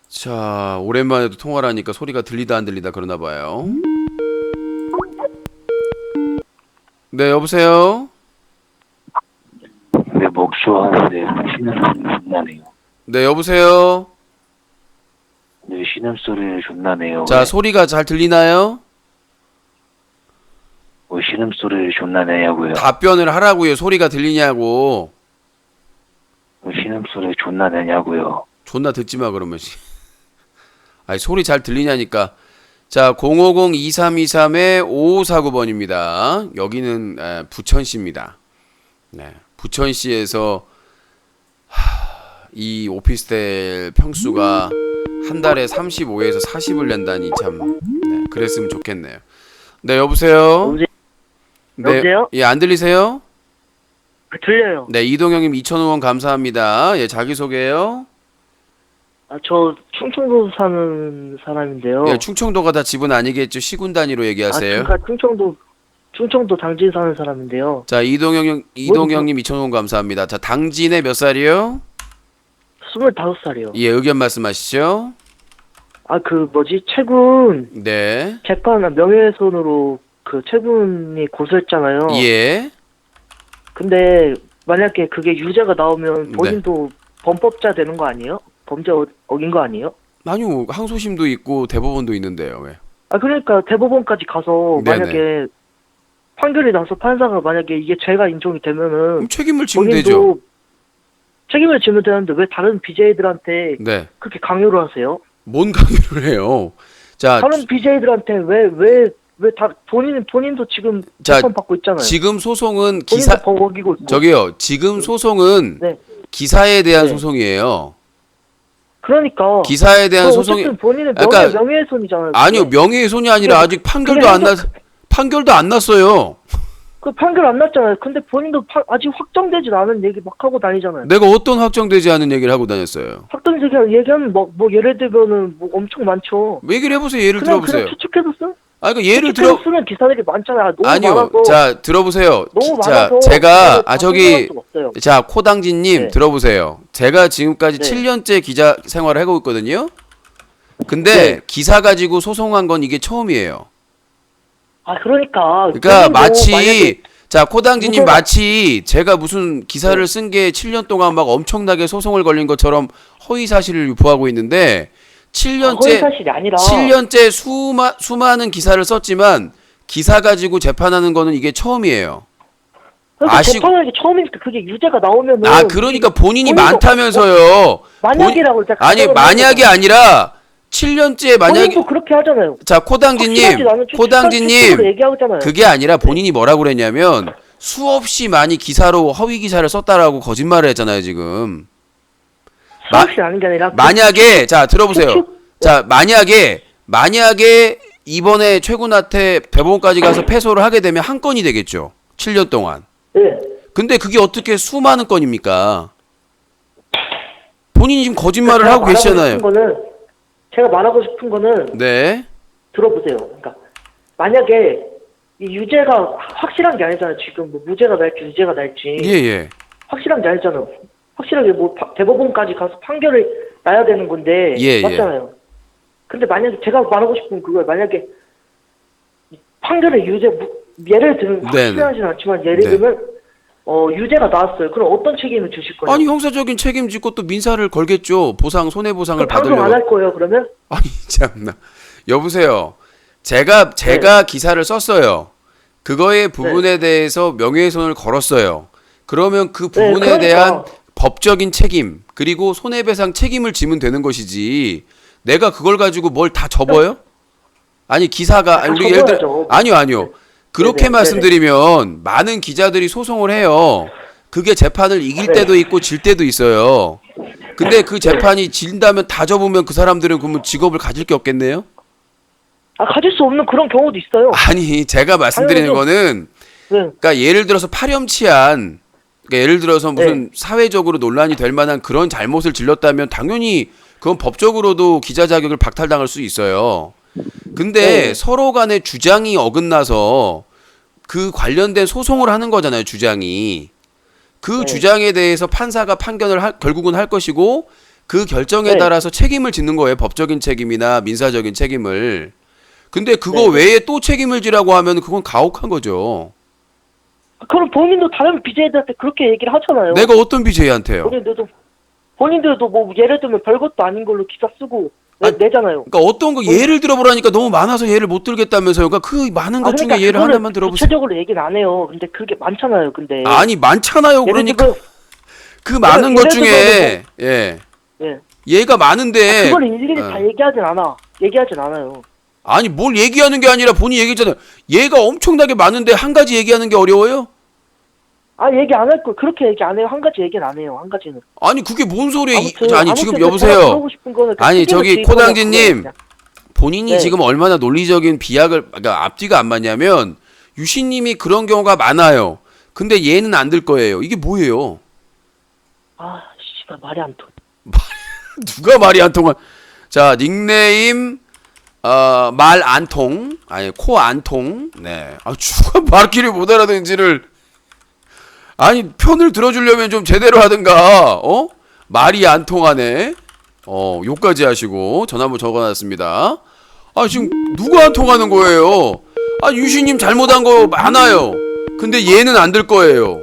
자, 오랜만에 또 통화를 하니까 소리가 들리다 안 들리다 그러나 봐요. 네, 여보세요? 내 목쇼 하는데 신음 존나네요. 네, 여보세요? 내 신음소리를 존나네요. 자, 소리가 잘 들리나요? 뭐 신음소리를 존나 내냐고요. 답변을 하라고요. 소리가 들리냐고. 뭐 신음소리 존나 내냐고요. 존나 듣지 마 그러면. 아니 소리 잘 들리냐니까. 자, 050-2323-5549번입니다. 여기는 부천시입니다. 네, 부천시에서 이 오피스텔 평수가 한 달에 35에서 40을 낸다니 참. 네, 그랬으면 좋겠네요. 네, 여보세요? 네, 여보세요? 예, 안 들리세요? 들려요. 네, 이동영님 2,000원 감사합니다. 예, 자기소개요. 저 충청도 사는 사람인데요. 예, 충청도가 다 집은 아니겠죠. 시군 단위로 얘기하세요. 그러니까 충청도 당진 사는 사람인데요. 자, 이동영님 2,000원 감사합니다. 자, 당진에 몇 살이요? 25살이요. 예, 의견 말씀하시죠. 최군 네. 재판 명예훼손으로 최군이 고소했잖아요. 예. 근데 만약에 그게 유죄가 나오면 네. 본인도 범법자 되는 거 아니에요? 범죄 어긴 거 아니에요? 아니요, 항소심도 있고 대법원도 있는데요. 왜? 그러니까 대법원까지 가서 네네. 만약에 판결이 나서 판사가 만약에 이게 죄가 인정이 되면은 그럼 책임을 지면 본인도 되죠. 책임을 지면 되는데 왜 다른 BJ들한테 네. 그렇게 강요를 하세요? 뭔 강요를 해요? 자, 다른 BJ들한테 왜 본인도 지금 자, 재판 받고 있잖아요. 지금 소송은 본인도 법 어기고 있고. 저기요. 지금 소송은 네. 기사에 대한 네. 소송이에요. 그러니까 기사에 대한 소송이 어쨌든 본인의 그러니까 명예훼손이잖아요. 아니요, 명예훼손이 아니라 그게- 아직 판결도 그게 판결도 안 났어요. 그 판결 안 났잖아요. 근데 본인도 아직 확정되진 않은 얘기 막 하고 다니잖아요. 내가 어떤 확정되지 않은 얘기를 하고 다녔어요. 얘기하면 뭐 예를 들면은 뭐 엄청 많죠. 얘기를 해보세요. 예를 들어보세요. 그냥 추측해서 쓴? 아, 그러니까 예를 추측해서 들어. 쓰는 기사들이 많잖아요. 너무 아니요. 많아서. 자, 들어보세요. 너무 자, 많아서 제가 다 저기 설명할 수가 없어요. 자, 코당진님 네. 들어보세요. 제가 지금까지 네. 7년째 기자 생활을 하고 있거든요. 근데 네. 기사 가지고 소송한 건 이게 처음이에요. 그러니까 그러니까 본인도 마치 만약에 자, 코당진님 무슨- 마치 제가 무슨 기사를 쓴 게 7년 동안 막 엄청나게 소송을 걸린 것처럼 허위 사실을 유포하고 있는데 7년째 허위 사실이 아니라 7년째 수많은 기사를 썼지만 기사 가지고 재판하는 거는 이게 처음이에요. 그러니까 아시고- 재판하는 게 처음이니까 그게 유죄가 나오면은 아, 그러니까 본인이 본인도- 많다면서요. 만약이라고 제가 아니, 가정을 만약이 하는 아니라 7년째 만약에 본인도 그렇게 하잖아요. 자, 코당진님, 확실하지 않은 추측으로 코당진님, 얘기하잖아요. 그게 아니라 본인이 뭐라고 그랬냐면 수없이 많이 기사로 허위 기사를 썼다라고 거짓말을 했잖아요, 지금. 수없이 아는 게 아니라 만약에 자 들어보세요. 쭉- 자 만약에 이번에 최군한테 대법원까지 가서 패소를 하게 되면 한 건이 되겠죠. 7년 동안. 네. 근데 그게 어떻게 수많은 건입니까? 본인이 지금 거짓말을 하고 계시잖아요. 제가 말하고 싶은 거는 네. 들어보세요. 그러니까 만약에 이 유죄가 확실한 게 아니잖아요. 지금 뭐 무죄가 날지 유죄가 날지 예. 확실한 게 아니잖아요. 확실하게 뭐 대법원까지 가서 판결을 나야 되는 건데 예. 맞잖아요. 근데 만약에 제가 말하고 싶은 건 그거예요. 만약에 판결의 예를 들면 네네. 확실하진 않지만 예를 네. 들면 유죄가 나왔어요. 그럼 어떤 책임을 주실 거예요? 아니 형사적인 책임 짓고 또 민사를 걸겠죠. 보상 손해보상을 방송 안 받으려고. 할 거예요. 그러면 아니 참나. 여보세요. 제가 기사를 썼어요. 그거의 부분에 대해서 명예훼손을 걸었어요. 그러면 그 부분에 그러니까. 대한 법적인 책임 그리고 손해배상 책임을 지면 되는 것이지. 내가 그걸 가지고 뭘 다 접어요? 아니 기사가 다 우리 예를 들어 접어야죠. 아니요. 그렇게 네네, 말씀드리면 많은 기자들이 소송을 해요. 그게 재판을 이길 네. 때도 있고 질 때도 있어요. 근데 그 재판이 진다면 다 접으면 그 사람들은 그러면 직업을 가질 게 없겠네요? 가질 수 없는 그런 경우도 있어요. 아니 제가 말씀드리는 당연하죠. 거는 네. 그러니까 예를 들어서 파렴치한 그러니까 예를 들어서 무슨 네. 사회적으로 논란이 될 만한 그런 잘못을 질렀다면 당연히 그건 법적으로도 기자 자격을 박탈당할 수 있어요. 근데 네. 서로 간의 주장이 어긋나서 그 관련된 소송을 하는 거잖아요, 주장이. 그 네. 주장에 대해서 판사가 판결을 결국은 할 것이고 그 결정에 네. 따라서 책임을 짓는 거예요. 법적인 책임이나 민사적인 책임을. 근데 그거 네. 외에 또 책임을 지라고 하면 그건 가혹한 거죠. 그럼 본인도 다른 BJ들한테 그렇게 얘기를 하잖아요. 내가 어떤 BJ한테요? 본인들도 뭐 예를 들면 별것도 아닌 걸로 기사 쓰고 내잖아요. 그러니까 어떤 거 예를 들어보라니까 너무 많아서 예를 못 들겠다면서요. 그러니까 그 많은 것 그러니까 중에 예를 그거를 하나만 들어보세요. 구체적으로 얘기는 안 해요. 근데 그게 많잖아요. 근데 아니 많잖아요. 예를 그러니까 들면, 그 많은 것 예를 중에 예 예. 얘가 많은데 그걸 일일이 어. 다 얘기하진 않아요. 아니 뭘 얘기하는 게 아니라 본인이 얘기했잖아요. 얘가 엄청나게 많은데 한 가지 얘기하는 게 어려워요? 얘기 안 할 거. 그렇게 얘기 안 해요. 한 가지 얘기는 안 해요. 한 가지는. 아니 그게 뭔 소리예요? 아무튼 아니 지금 제가 여보세요. 물어보고 싶은 거는 그 아니 책임을 저기 지고 코당진님 그냥. 본인이 네. 지금 얼마나 논리적인 그러니까 앞뒤가 안 맞냐면 유신님이 그런 경우가 많아요. 근데 얘는 안 될 거예요. 이게 뭐예요? 씨발 말이 안 통. 누가 말이 안 통한? 자 닉네임 말 안 통, 아니 코 안 통. 네. 누가 말귀를 못 알아듣는지를. 아니 편을 들어주려면 좀 제대로 하든가. 말이 안 통하네. 욕까지 하시고 전화번호 적어놨습니다. 지금 누가 안 통하는 거예요? 유신님 잘못한 거 많아요. 근데 얘는 안 될 거예요.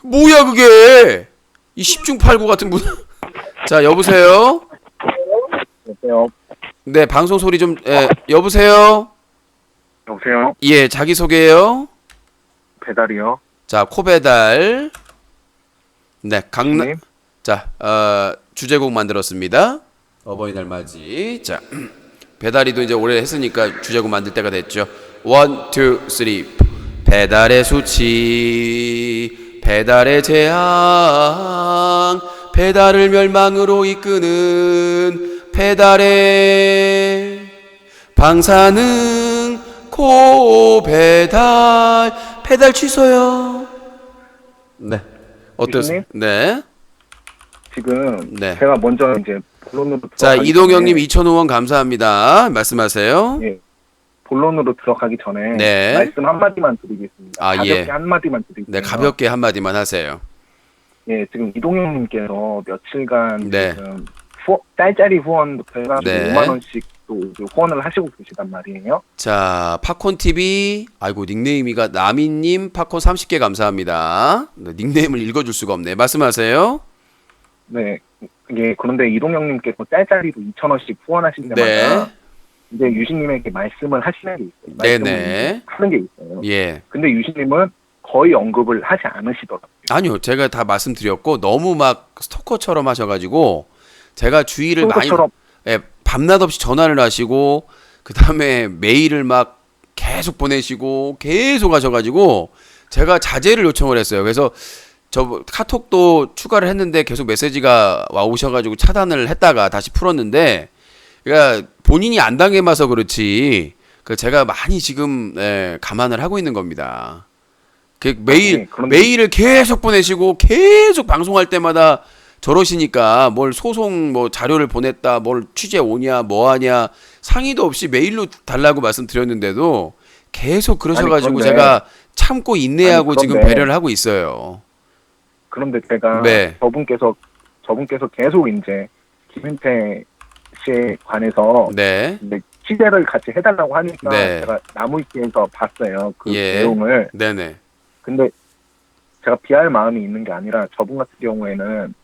뭐야 그게? 이 10중 8구 같은 분. 자 여보세요. 여보세요. 네 방송 소리 좀 여보세요. 여보세요. 예 자기 소개요. 배달이요. 자 코배달. 네 강남. 네. 자 주제곡 만들었습니다. 어버이날 맞이. 자 배달이도 이제 오래 했으니까 주제곡 만들 때가 됐죠. 1, 2, 3. 배달의 수치, 배달의 재앙, 배달을 멸망으로 이끄는 배달의 방사능 고배달. 배달 취소요. 네 어떠세요? 교수님? 네. 지금 네. 제가 먼저 이제 본론으로 자 들어가기 이동영님 전에, 2,000원 감사합니다. 말씀하세요. 예, 본론으로 들어가기 전에 네. 말씀 한마디만 드리겠습니다. 가볍게 예. 한마디만 드릴게요. 네 가볍게 한마디만 하세요. 예, 지금 이동영님께서 며칠간 네. 지금 짤짤이 후원부터 해가지고 네. 5만 원씩 또 후원을 하시고 계시단 말이에요. 자 팝콘TV 아이고 닉네임이가 나미님 팝콘 30개 감사합니다. 네, 닉네임을 읽어줄 수가 없네. 말씀하세요. 네, 이게 그런데 이동영님께서 짤짤이로 2,000원씩 후원하시는 네. 데마다 이제 유신님에게 말씀을 하시는 게 있어요. 네네. 하는 게 있어요. 예. 근데 유신님은 거의 언급을 하지 않으시더라고요. 아니요 제가 다 말씀드렸고 너무 막 스토커처럼 하셔가지고 제가 주의를 많이 스토커처럼? 예, 밤낮 없이 전화를 하시고 그 다음에 메일을 막 계속 보내시고 계속 하셔가지고 제가 자제를 요청을 했어요. 그래서 저 카톡도 추가를 했는데 계속 메시지가 와 오셔가지고 차단을 했다가 다시 풀었는데, 그러니까 본인이 안 당해봐서 그렇지. 그 제가 많이 지금 감안을 하고 있는 겁니다. 그 메일 그런데- 메일을 계속 보내시고 계속 방송할 때마다 저러시니까 뭘 소송 뭐 자료를 보냈다, 뭘 취재 오냐, 뭐 하냐 상의도 없이 메일로 달라고 말씀드렸는데도 계속 그러셔가지고 그런데- 제가 참고 인내하고 아니, 지금 그런데- 배려를 하고 있어요. 그런데 제가 네. 저분께서 계속 이제 김윤태 씨에 관해서 네, 이제 취재를 같이 해달라고 하니까 네. 제가 나무위키에서 봤어요. 그 예. 내용을. 네네. 근데 제가 비할 마음이 있는 게 아니라 저분 같은 경우에는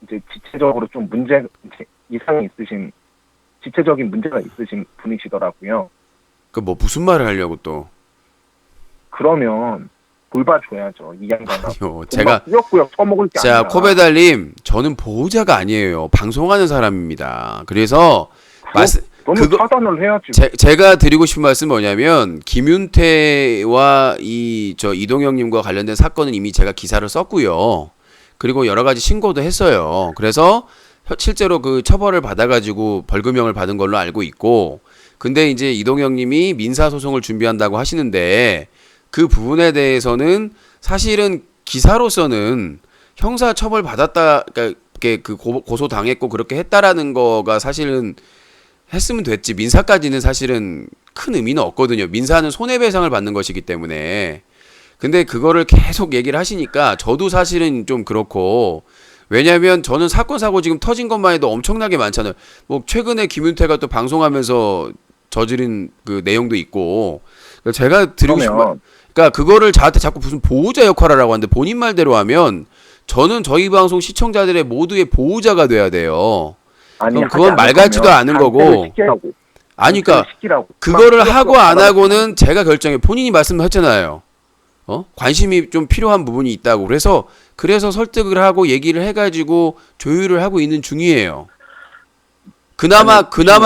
이제 지체적으로 좀 이제 이상이 있으신, 지체적인 문제가 있으신 분이시더라고요. 그 뭐 무슨 말을 하려고 또? 그러면 돌봐줘야죠. 이 양반아. 아니요, 제가 꾸역꾸역 처먹을 게 자 아니라. 코베달님, 저는 보호자가 아니에요. 방송하는 사람입니다. 그래서 말씀 너무 그거- 차단을 해야지. 제가 드리고 싶은 말씀은 뭐냐면, 김윤태와 이동영님과 관련된 사건은 이미 제가 기사를 썼고요. 그리고 여러 가지 신고도 했어요. 그래서 실제로 그 처벌을 받아가지고 벌금형을 받은 걸로 알고 있고, 근데 이제 이동영님이 민사소송을 준비한다고 하시는데, 그 부분에 대해서는 사실은 기사로서는 형사 처벌 받았다, 그러니까 그 고소 당했고 그렇게 했다라는 거가 사실은 했으면 됐지, 민사까지는 사실은 큰 의미는 없거든요. 민사는 손해배상을 받는 것이기 때문에. 근데 그거를 계속 얘기를 하시니까 저도 사실은 좀 그렇고, 왜냐하면 저는 사건 사고 지금 터진 것만 해도 엄청나게 많잖아요. 뭐 최근에 김윤태가 또 방송하면서 저지른 그 내용도 있고, 제가 드리고 싶은 말, 그러면 그러니까 그거를 저한테 자꾸 무슨 보호자 역할을 하라고 하는데, 본인 말대로 하면 저는 저희 방송 시청자들의 모두의 보호자가 돼야 돼요. 아니, 그럼 하지 그건 않을 말 같지도 거면 않은 강제를 거고. 시키라고. 아니, 그러니까 강제를 시키라고. 그거를 그만 하고 안 꾸역꾸역 하고는 제가 결정해. 본인이 말씀하셨잖아요. 관심이 좀 필요한 부분이 있다고. 그래서 설득을 하고 얘기를 해가지고 조율을 하고 있는 중이에요. 그나마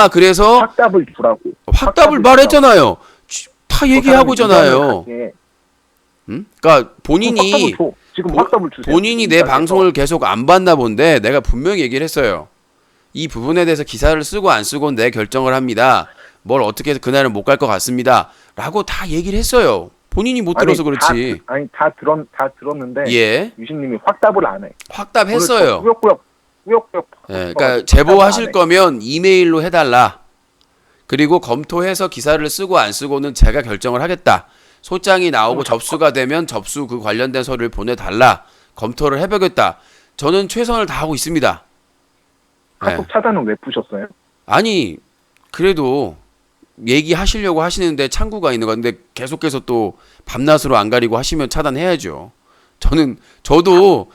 그래서 확답을 주라고. 확답을 말했잖아요. 다 얘기하고잖아요. 응? 그러니까 본인이 지금 확답을 주세요. 본인이 내 방송을 계속 안 봤나 본데, 내가 분명히 얘기를 했어요. 이 부분에 대해서 기사를 쓰고 안 쓰고는 내 결정을 합니다. 뭘 어떻게 해서 그날은 못 갈 것 같습니다. 라고 다 얘기를 했어요. 본인이 못 들어서 그렇지. 다 들었는데 예. 유신님이 확답을 안 해. 확답했어요. 꾸역꾸역. 예, 그러니까 제보하실 거면 이메일로 해달라. 그리고 검토해서 기사를 쓰고 안 쓰고는 제가 결정을 하겠다. 소장이 나오고 접수가 되면 접수 그 관련된 서류를 보내달라. 검토를 해보겠다. 저는 최선을 다하고 있습니다. 카톡 차단은 왜 푸셨어요? 아니, 그래도 얘기하시려고 하시는데 창구가 있는 건데 계속해서 또 밤낮으로 안 가리고 하시면 차단해야죠. 저도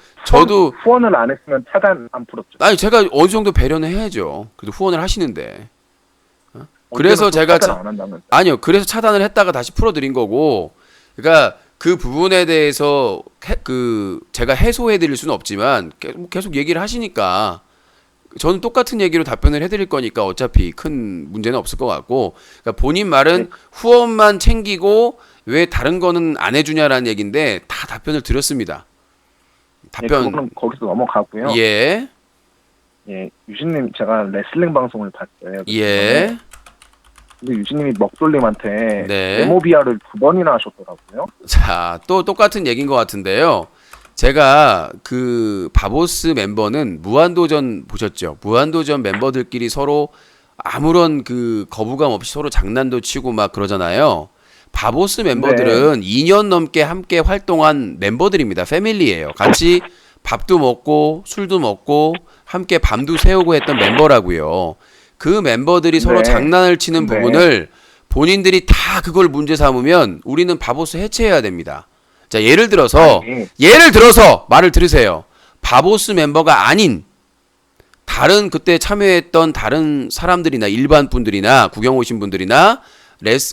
후원을 안 했으면 차단 안 풀었죠. 아니, 제가 어느 정도 배려는 해야죠. 그래도 후원을 하시는데. 그래서 언제나 제가 차단 안 한다면. 아니요, 그래서 차단을 했다가 다시 풀어드린 거고, 그러니까 그 부분에 대해서 제가 해소해드릴 수는 없지만 계속 얘기를 하시니까 저는 똑같은 얘기로 답변을 해드릴 거니까 어차피 큰 문제는 없을 것 같고, 그러니까 본인 말은 후원만 챙기고 왜 다른 거는 안 해주냐라는 얘기인데 다 답변을 드렸습니다. 답변. 그럼 거기서 넘어가고요. 예. 예, 유신님 제가 레슬링 방송을 봤어요. 예. 근데 유신님이 먹돌님한테 네. 데모비아를 2번이나 하셨더라고요. 자, 또 똑같은 얘기인 것 같은데요. 제가 그 바보스 멤버는 무한도전 보셨죠? 무한도전 멤버들끼리 서로 아무런 그 거부감 없이 서로 장난도 치고 막 그러잖아요. 바보스 멤버들은 2년 넘게 함께 활동한 멤버들입니다. 패밀리예요. 같이 밥도 먹고 술도 먹고 함께 밤도 새우고 했던 멤버라고요. 그 멤버들이 서로 장난을 치는 부분을 본인들이 다 그걸 문제 삼으면 우리는 바보스 해체해야 됩니다. 자, 예를 들어서 말을 들으세요. 바보스 멤버가 아닌 다른 그때 참여했던 다른 사람들이나 일반 분들이나 구경 오신 분들이나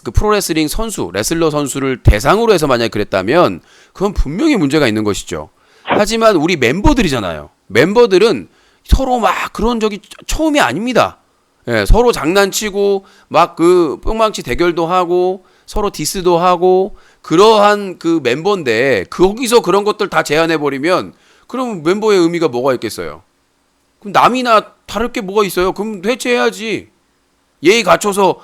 그 프로레슬링 선수, 레슬러 선수를 대상으로 해서 만약에 그랬다면 그건 분명히 문제가 있는 것이죠. 하지만 우리 멤버들이잖아요. 멤버들은 서로 막 그런 적이 처음이 아닙니다. 예, 서로 장난치고 막 그 뿅망치 대결도 하고 서로 디스도 하고 그러한 그 멤버인데 거기서 그런 것들 다 제한해 버리면 그럼 멤버의 의미가 뭐가 있겠어요? 그럼 남이나 다를 게 뭐가 있어요? 그럼 해체해야지. 예의 갖춰서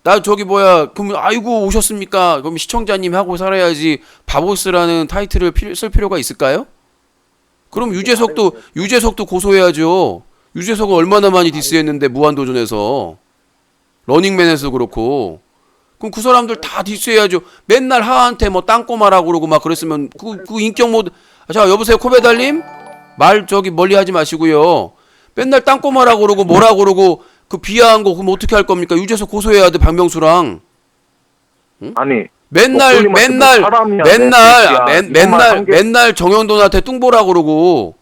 나 저기 뭐야 그럼 아이고 오셨습니까? 그럼 시청자님 하고 살아야지 바보스라는 타이틀을 쓸 필요가 있을까요? 그럼 유재석도 고소해야죠. 유재석은 얼마나 많이 디스했는데 무한도전에서 러닝맨에서 그렇고 그럼 그 사람들 다 디스해야죠. 맨날 하한테 뭐 땅꼬마라고 그러고 막 그랬으면 그 인격 모드. 자 여보세요 코베달님 말 저기 멀리 하지 마시고요. 맨날 땅꼬마라고 그러고 뭐라고 그러고 그 비하한 거 그럼 어떻게 할 겁니까? 유재석 고소해야 돼 박명수랑. 응? 아니 맨날 정영돈한테 뚱보라 그러고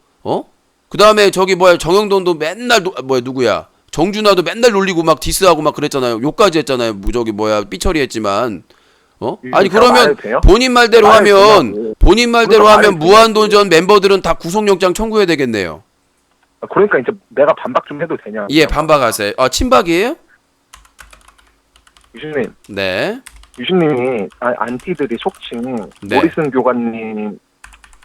그다음에 저기 뭐야 정영돈도 맨날 누구야 정준하도 맨날 놀리고 막 디스하고 막 그랬잖아요. 욕까지 했잖아요. 저기 뭐야 삐처리했지만 아니 그러면 본인 말대로 하면 무한도전 멤버들은 다 구속영장 청구해야 되겠네요. 그러니까 이제 내가 반박 좀 해도 되냐? 예 반박하세요. 친박이에요? 유신님. 네. 유신님이 안티들이 속칭 네. 모리슨 교관님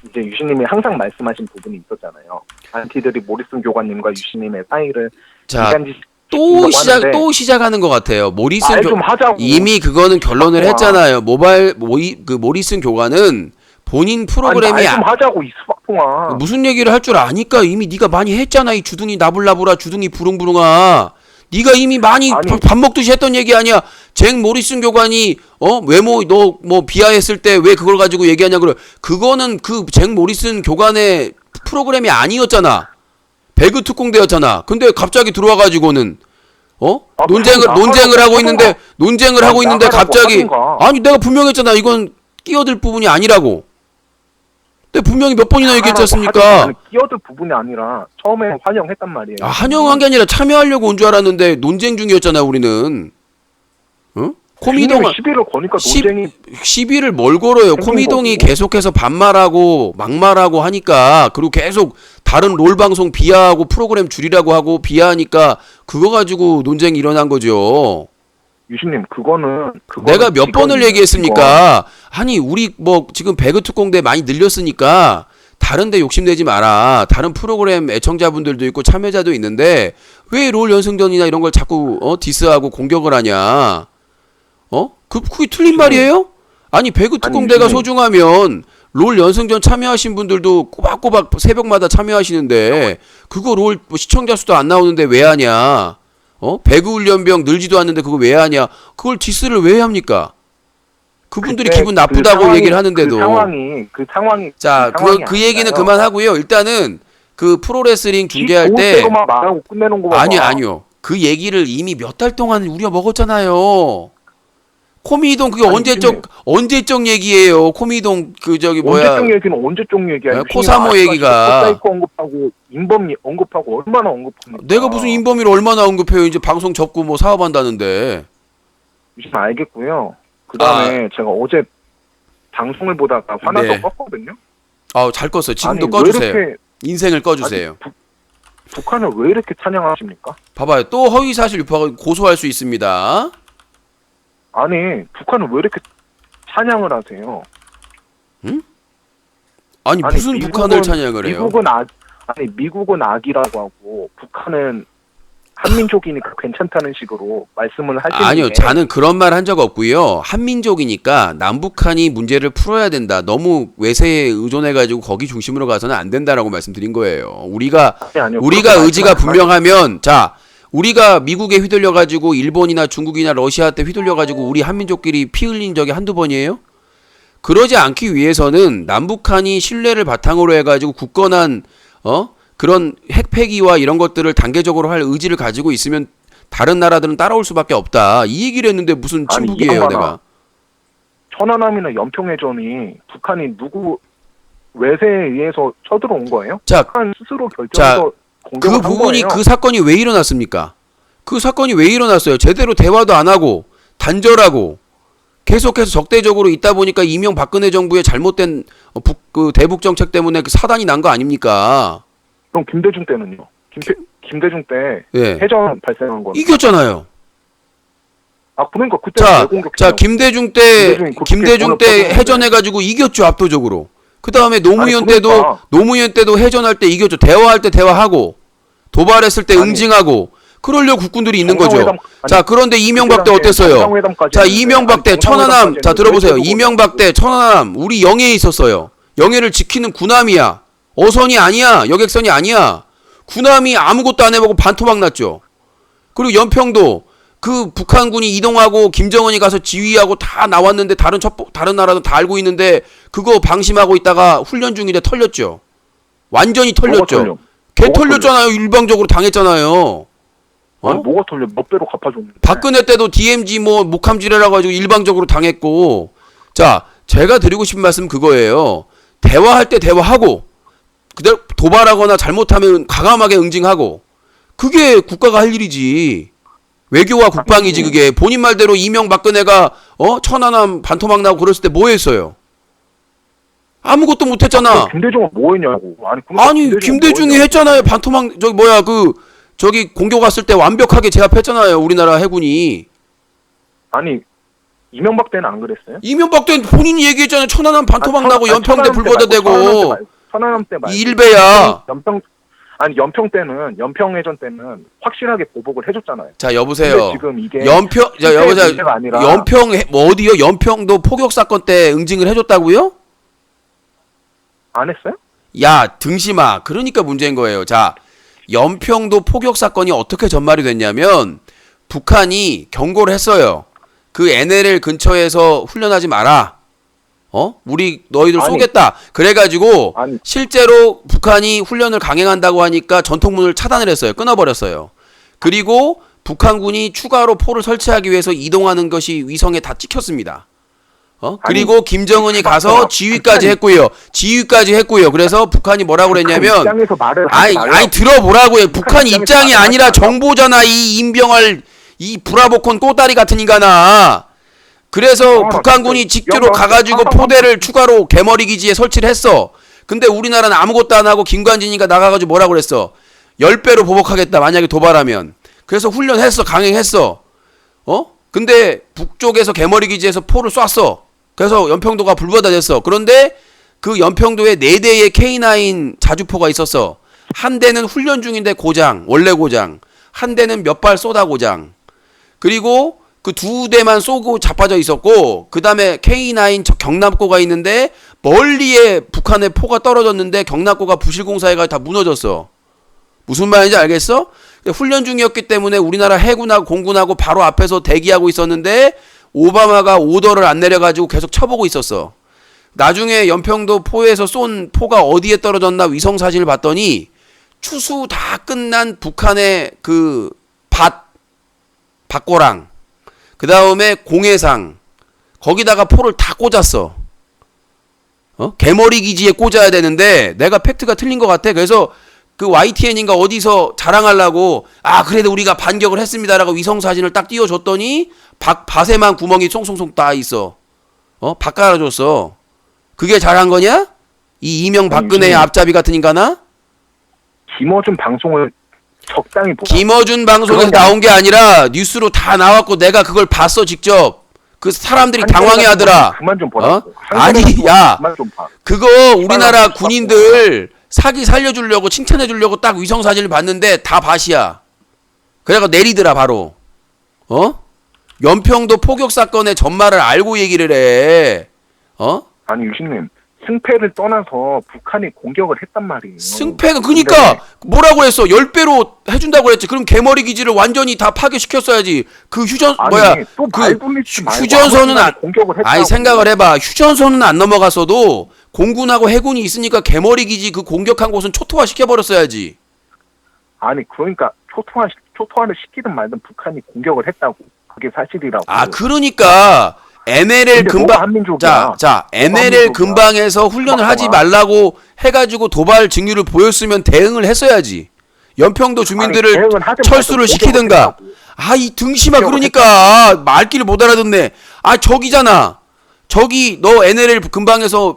이제 유신님이 항상 말씀하신 부분이 있었잖아요. 안티들이 모리슨 교관님과 유신님의 사이를 자, 인간지 또 시작하는 것 같아요. 모리슨 좀 하자고. 이미 그거는 결론을 했잖아요. 모리슨 교관은 본인 프로그램이 좀 하자고 이 수박통아. 무슨 얘기를 할 줄 아니까 이미 네가 많이 했잖아. 이 주둥이 나불나불아 주둥이 부릉부릉아. 네가 이미 많이 밥 먹듯이 했던 얘기 아니야. 잭 모리슨 교관이 외모 너 뭐 비하했을 때 왜 그걸 가지고 얘기하냐 그래. 그거는 그 잭 모리슨 교관의 프로그램이 아니었잖아. 배그 특공대였잖아. 근데 갑자기 들어와 가지고는 논쟁을 하고 있는데 갑자기 아니 내가 분명했잖아. 이건 끼어들 부분이 아니라고. 근데 분명히 몇 번이나 얘기했지 않습니까? 끼어들 부분이 아니라 처음에 환영했단 말이에요. 환영한 게 아니라 참여하려고 온 줄 알았는데 논쟁 중이었잖아 우리는. 코미동 시비를 거니까 논쟁이 시비를 뭘 걸어요. 코미동이 계속해서 반말하고 막말하고 하니까 그리고 계속 다른 롤 방송 비하하고 프로그램 줄이라고 하고 비하하니까 그거 가지고 논쟁이 일어난 거죠. 유신님 그거는 내가 몇 번을 얘기했습니까? 아니 우리 뭐 지금 배그 특공대 많이 늘렸으니까 다른데 욕심내지 마라. 다른 프로그램 애청자분들도 있고 참여자도 있는데 왜 롤 연승전이나 이런 걸 자꾸 디스하고 공격을 하냐? 그게 틀린 말이에요? 아니 배그 특공대가 소중하면 롤 연승전 참여하신 분들도 꼬박꼬박 새벽마다 참여하시는데 그거 롤 시청자 수도 안 나오는데 왜 하냐? 배그 훈련병 늘지도 않는데 그거 왜 하냐? 그걸 디스를 왜 합니까? 그분들이 기분 나쁘다고 얘기를 하는데도 그 상황이 자, 그 얘기는 그만하고요. 일단은 그 프로레슬링 중계할 때 말하고 끝내는 거 아니요. 그 얘기를 이미 몇 달 동안 우려 먹었잖아요. 코미동 그게 언제적 얘기예요. 코미동 그 저기 뭐야? 언제적 얘기는 언제적 얘기야? 코사모 얘기가 사이코 언급하고 인범이 언급하고 얼마나 언급합니까? 내가 무슨 인범이를 얼마나 언급해요? 이제 방송 접고 뭐 사업한다는데. 요즘 알겠고요. 그다음에 제가 어제 방송을 보다가 화나서 껐거든요. 잘 껐어요. 지금도 꺼주세요. 인생을 꺼주세요. 북한을 왜 이렇게 찬양하십니까? 봐봐요. 또 허위사실 유포가 고소할 수 있습니다. 아니 북한을 왜 이렇게 찬양을 하세요? 응? 아니 무슨 북한을 찬양을 해요? 미국은 악이라고 하고 북한은 한민족이니까 괜찮다는 식으로 말씀을 하시는데 아니요. 저는 그런 말 한 적 없고요. 한민족이니까 남북한이 문제를 풀어야 된다. 너무 외세에 의존해가지고 거기 중심으로 가서는 안 된다라고 말씀드린 거예요. 우리가 의지가 분명하면 우리가 미국에 휘둘려가지고 일본이나 중국이나 러시아한테 휘둘려가지고 우리 한민족끼리 피 흘린 적이 한두 번이에요? 그러지 않기 위해서는 남북한이 신뢰를 바탕으로 해가지고 굳건한 그런 핵폐기와 이런 것들을 단계적으로 할 의지를 가지고 있으면 다른 나라들은 따라올 수밖에 없다. 이 얘기를 했는데 무슨 친북이에요, 내가. 천안함이나 연평해전이 북한이 누구 외세에 의해서 쳐들어온 거예요? 북한 스스로 결정해서 공격을 한 거예요. 그 사건이 왜 일어났습니까? 그 사건이 왜 일어났어요? 제대로 대화도 안 하고 단절하고 계속해서 적대적으로 있다 보니까 이명박근혜 정부의 잘못된 그 대북 정책 때문에 그 사단이 난 거 아닙니까? 그럼 김대중 때는요? 김대중 때 해전 발생한 거 이겼잖아요. 아 그러니까 그때 자, 왜 공격했냐고. 자 김대중 김대중이 때 그렇게 해전해가지고 이겼죠 압도적으로. 그 다음에 노무현 아니, 때도 그러니까. 노무현 때도 해전할 때 이겼죠. 대화할 때 대화하고 도발했을 때 아니. 응징하고 그러려고 국군들이 있는 거죠. 정상회담- 아니, 자 그런데 이명박 때 당시에 어땠어요? 정상회담까지 자 했는데, 이명박 때 아니, 천안함 정상회담까지 자 들어보세요. 했는데 왜 이명박 때 천안함 우리 영해에 있었어요. 영해를 지키는 군함이야. 어선이 아니야. 여객선이 아니야. 군함이 아무것도 안 해보고 반토막 났죠. 그리고 연평도 그 북한군이 이동하고 김정은이 가서 지휘하고 다 나왔는데 다른 나라도 다 알고 있는데 그거 방심하고 있다가 훈련 중인데 털렸죠. 완전히 털렸죠. 털려? 개 뭐가 털렸잖아요. 일방적으로 당했잖아요. 아니 뭐가 털려? 몇 배로 갚아줬는데. 박근혜 때도 DMZ 뭐 목함지뢰라고 가지고 일방적으로 당했고. 자, 제가 드리고 싶은 말씀 그거예요. 대화할 때 대화하고 그대로 도발하거나 잘못하면 과감하게 응징하고 그게 국가가 할 일이지. 외교와 국방이지 그게. 본인 말대로 이명박근혜가 천안함 반토막 나고 그랬을 때 뭐 했어요? 아무것도 못 했잖아. 김대중은 뭐 했냐고. 아니, 그러니까 아니 김대중이 뭐 했잖아요. 반토막 저기 공격 왔을 때 완벽하게 제압했잖아요. 우리나라 해군이. 아니 이명박 때는 안 그랬어요? 이명박 때는 본인이 얘기했잖아요. 천안함 반토막 나고 연평대 천안함 때 불보다 말고, 대고 천안함 때 말고 이 일배야. 연평해전 때는 확실하게 보복을 해줬잖아요. 자 여보세요. 근데 지금 이게 자 여보세요. 문제가 아니라 뭐 어디요? 연평도 포격 사건 때 응징을 해줬다고요? 안 했어요? 야 등심아. 그러니까 문제인 거예요. 자 연평도 포격 사건이 어떻게 전말이 됐냐면 북한이 경고를 했어요. 그 NLL 근처에서 훈련하지 마라. 우리 너희들 아니, 쏘겠다. 그래가지고 아니. 실제로 북한이 훈련을 강행한다고 하니까 전통문을 차단을 했어요. 끊어버렸어요. 그리고 북한군이 추가로 포를 설치하기 위해서 이동하는 것이 위성에 다 찍혔습니다. 그리고 김정은이 가서 지휘까지 했고요. 그래서 북한이 뭐라고 그랬냐면 입장에서 말을 하지 말라고. 아니 들어보라고요. 북한 입장에서 입장이 말을 아니라 하지 말라고. 정보잖아. 이 임병할 이 브라보콘 꼬다리 같은 인간아. 그래서 북한군이 직교로 가가지고 포대를 추가로 개머리 기지에 설치를 했어. 근데 우리나라는 아무것도 안 하고 김관진이가 나가가지고 뭐라고 그랬어? 10배로 보복하겠다. 만약에 도발하면. 그래서 훈련했어. 강행했어. 근데 북쪽에서 개머리 기지에서 포를 쐈어. 그래서 연평도가 불보다 됐어. 그런데 그 연평도에 4대의 K9 자주포가 있었어. 한 대는 훈련 중인데 고장, 원래 고장. 한 대는 몇 발 쏘다 고장. 그리고 그 2대만 쏘고 자빠져 있었고, 그 다음에 K9 경납고가 있는데 멀리에 북한의 포가 떨어졌는데 경납고가 부실공사해가 다 무너졌어. 무슨 말인지 알겠어? 훈련 중이었기 때문에 우리나라 해군하고 공군하고 바로 앞에서 대기하고 있었는데 오바마가 오더를 안 내려가지고 계속 쳐보고 있었어. 나중에 연평도 포에서 쏜 포가 어디에 떨어졌나 위성 사진을 봤더니 추수 다 끝난 북한의 그 밭고랑, 그 다음에 공해상, 거기다가 포를 다 꽂았어. 개머리 기지에 꽂아야 되는데 내가 팩트가 틀린 것 같아. 그래서 그 YTN인가 어디서 자랑하려고 그래도 우리가 반격을 했습니다라고 위성 사진을 딱 띄워줬더니 밭에만 구멍이 송송송 다 있어. 밭 깔아줬어. 그게 잘한 거냐? 이 이명박근혜의 앞잡이 같은 인간아? 김어준 방송을 적당히 보고. 김어준 방송에서 나온 게 아니라 뉴스로 다 나왔고 내가 그걸 봤어 직접. 그 사람들이 당황해하더라. 그만 좀 보라고. 아니 야 그만 좀 봐. 그거 우리나라 군인들 사기 살려주려고 칭찬해주려고 딱 위성 사진을 봤는데 다 밭이야. 그래가 내리더라 바로. 연평도 포격 사건의 전말을 알고 얘기를 해. 아니 유신님 승패를 떠나서 북한이 공격을 했단 말이에요. 승패가 그니까 뭐라고 했어? 10배로 해준다고 그랬지. 그럼 개머리 기지를 완전히 다 파괴시켰어야지. 그 휴전 또 그 말 돌리지 말고 휴전선은 아무튼 공격을 했다고. 아니 생각을 해봐. 휴전선은 안 넘어갔어도 공군하고 해군이 있으니까 개머리 기지 그 공격한 곳은 초토화 시켜버렸어야지. 아니 그러니까 초토화를 시키든 말든 북한이 공격을 했다고. 그게 사실이라고. 그러니까 NLL 근데 뭐가 한민족이야? NLL 근방에서 훈련을 하지 말라고 해가지고 도발 징유를 보였으면 대응을 했어야지. 연평도 주민들을 대응은 하지 철수를 말고 시키든가. 공격을 이 등심아 공격을 그러니까 말귀를 못 알아듣네. 저기잖아. 저기 너 NLL 근방에서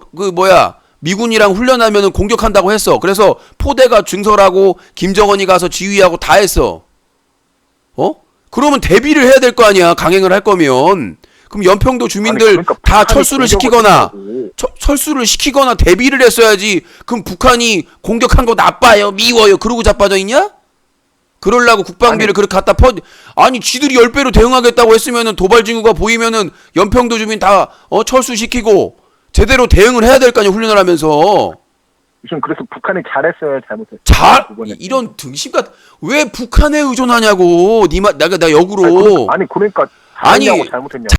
미군이랑 훈련하면은 공격한다고 했어. 그래서 포대가 증설하고 김정은이 가서 지휘하고 다 했어. 그러면 대비를 해야 될 거 아니야. 강행을 할 거면. 그럼 연평도 주민들 아니, 그러니까 다 북한이 철수를 공격을 시키거나 했다고. 철수를 시키거나 대비를 했어야지. 그럼 북한이 공격한 거 나빠요, 미워요, 그러고 자빠져 있냐? 그러려고 국방비를 아니. 그렇게 갖다 아니 지들이 10배로 대응하겠다고 했으면은 도발 징후가 보이면은 연평도 주민 다 철수시키고 제대로 대응을 해야 될 거 아니야, 훈련을 하면서. 지금 그래서 북한이 잘했어요, 잘못했어요? 그거는. 이런 등심같 왜 북한에 의존하냐고. 내가 역으로. 아니 그러니까 아니, 잘했냐고 잘못했냐고.